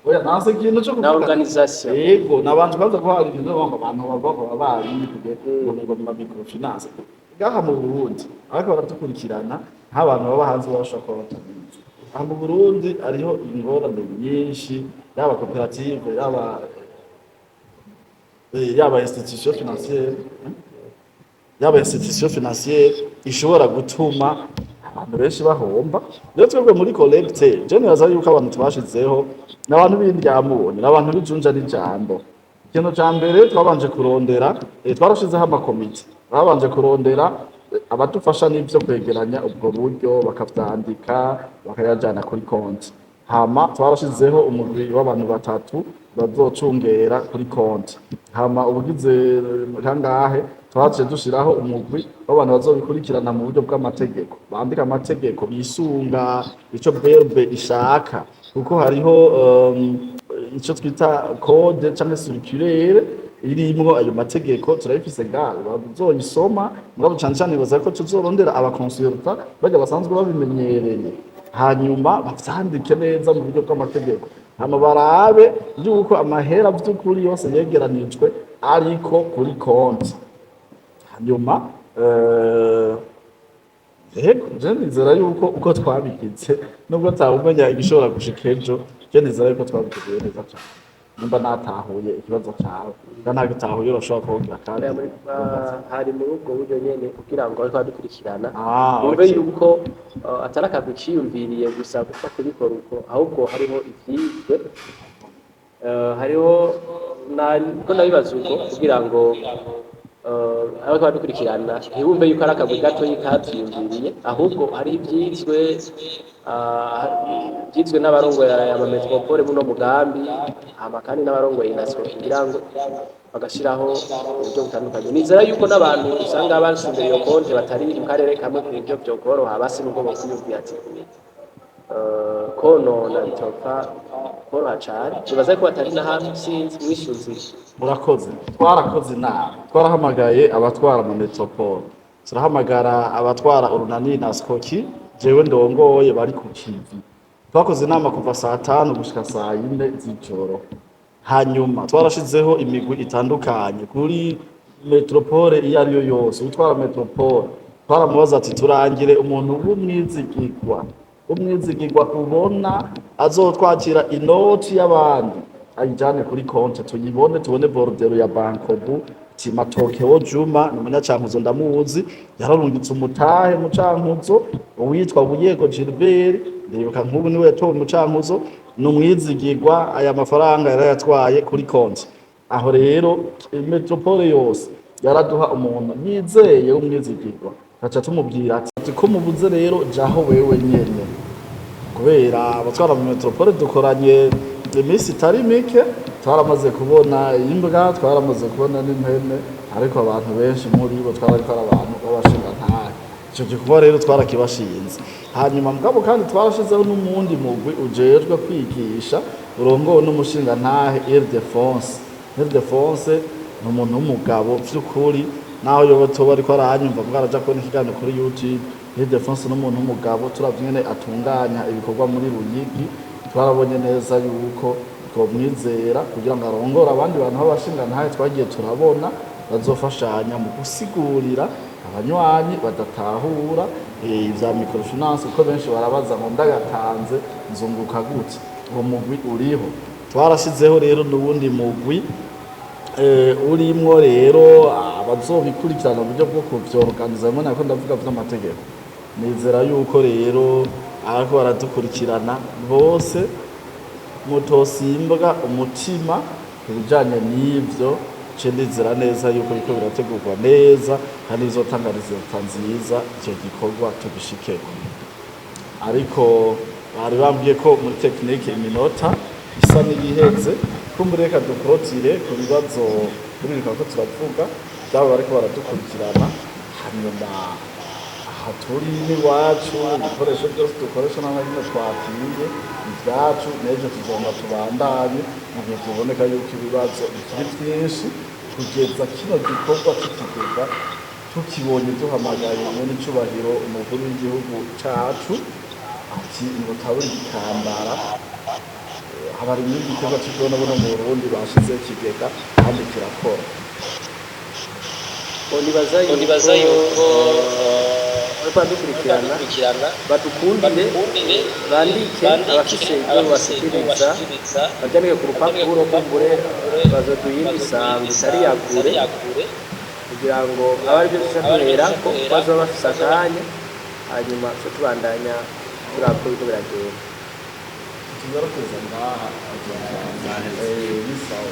A: oya nase ikintu cyo
C: na organisation
A: yego nabanje kwanza ko hari ibintu abantu bava bari ngo mu microfinance gaha mu Burundi ariko baratukurikirana nk'abantu baba hanze bashaka kuba batabizi aha mu Burundi ariho ingorane nyinshi yaba koperative yaba institution financière ishobora gutuma abantu benshi bahomba rero twebwe muri collecte je nibaza yuko abantu twashizeho n'abantu b'indyamubone n'abantu bijunja n'ijambo ikintu cya mbere twabanje kurondera twarashizeho amakomite babanje kurondera abadufasha n'ibyo kwegeranya ubwo buryo bakavyandika bakayajana kuri konti hama twarashizeho umugwi w'abantu batatu bazocungera kuri konti hama ubugize kangahe twaciye dushiraho umugwi w'abantu bazobikurikirana mu buryo bw'amategeko bandika amategeko bisunga ico berbe ishaka kuko hariho ico twita code cyangwa circulaire irimwo ayo mategeko turabifise ngaho bazoyisoma ngabo cyane baza ko tuzorondera abakonsulta bajya basanzwe babimenyereye hanyuma bavyandike neza mu buryo bw'amategeko hama barabe yuko amahera by'ukuri yose yegeranijwe ariko kuri konti hanyuma je nizera yuko uko twabigize nubwo tawumenya igishobora gushika ejo je nizera yuko twabiteguye neza cyane nimba natahuye ikibazo cyawe kandi nagitahuye urashobora kuvuga kandi
C: hari muri ubwo buryo nyene kugira ngo ariko adukurikirana umve yuko atari akazi ciyumviriye gusa gupfa kubikora uko ahubwo hariho ivyizwe hariho ko nabibaza uko kugira ngo ariko badukurikirana ntibumve yuko ari akazi gato yikavyumviriye ahubwo hari byizwe n'abarongoye aya metropole muno mugambi hama kandi n'abarongoye inasco kugira ngo bagashiraho uburyo butandukanye nizera yuko n'abantu usanga basumbira iyo konti batari mu karere kamwe ku buryo byokoroha basi n'ubwo bokwiyumvira ati konona bitopfa koroha cane bibaza ko batari na hafi sinzi mwishuzi
A: murakoze twarakoze inama twarahamagaye abatwara mu metropole turahamagara abatwara urunani na skoki jewe ndongoye bari ku kivi twakoze inama kuva saa 5 gushika saa 4 z'ijoro hanyuma twarashizeho imigwi itandukanye kuri metropole iyo ariyo yose utwara metropole twaramubaza ati turangire umuntu w'umwizigirwa ubona azotwakira inoti y'abandi ayijane kuri konti tubone bordero ya bankobu Timatokeho Juma n'umunyacyankuzo ndamuzi yararungitse umutahe mu cankuzo uwitwa Buyego Gilbert ndibuka nk'ubu niwe yatowe mu cankuzo n'umwizigirwa aya mafaranga yarayatwaye kuri konti aho rero metropole yose yaraduha umuntu yizeye w'umwizigirwa gaca tumubwira ati ko mubuze rero jaho wewe nyene kubera abatwara mu metropole dukoranye iminsi itari mike twaramaze kubona imbwa twaramaze kubona n'impene ariko abantu benshi muri bo twarariko ari abantu b'abashinga ntahe ico gikorwa rero twarakibashinze hanyuma mugabo kandi twarashizeho n'umundi mugwi ujejwe kwigisha urongowe n'umushinga ntahe Ildefonse ni umuntu w'umugabo vy'ukuri naho yoba toba ariko arahanyumva bwaraja kubona ikiganiro kuri YouTube Ildefonse ni umuntu w'umugabo turavye ingene atunganya ibikorwa muri Ruyigi twarabonye neza yuko twomwizera kugira ngo arongore abandi bantu b'abashinga ntahe twagiye turabona bazofashanya mu gusigurira abanywanyi badatahura ivya microfinance kuko benshi barabaza ngo ndagatanze nzunguka gute uwo mugwi uriho twarashizeho rero n'ubundi mugwi urimwo rero abazobikurikirana uburyo bwo kuvyorganiza mbona ko ndavuga vy'amategeko nizera yuko rero ariko baradukurikirana bose mutosimbwa umutima ku bijanye n'ivyo ndizera neza yuko biko birategurwa neza kandi bizotanga resultat nziza icyo gikorwa tubishikeko ariko bari bambwiye ko muri tekinike iminota isa n'iyiheze kumbureka dukorotire ku bibazo turiko ko turavuga byabo bariko baradukurikirana hanyuma aha turi n'iwacu ibikoresho byose dukoresha n'amazina twakiriye ibyacu n'ejo tugomba tubandanye mu gihe tuboneka yuko ibibazo bikiri byinshi kugeza kino gikorwa tukigeza tukibonye duhamagaye muri icubahiro umukuru w'igihugu cacu ati ngo taburi gikambara habari muri gikorwa cy'ibona buno mu Burundi bashize ikigega kandi kirakora
C: nibaza yuko badukurikirana badukundire bandike abafise ibyo bashikiriza bajyanike ku rupapuro kumbure bazoduhira imisango itari yakure kugira ngo abari byo dushaka ko bazoba bafise akanya hanyuma tubandanya turako biko biragenda
A: tuzarokoza ngaha bisawa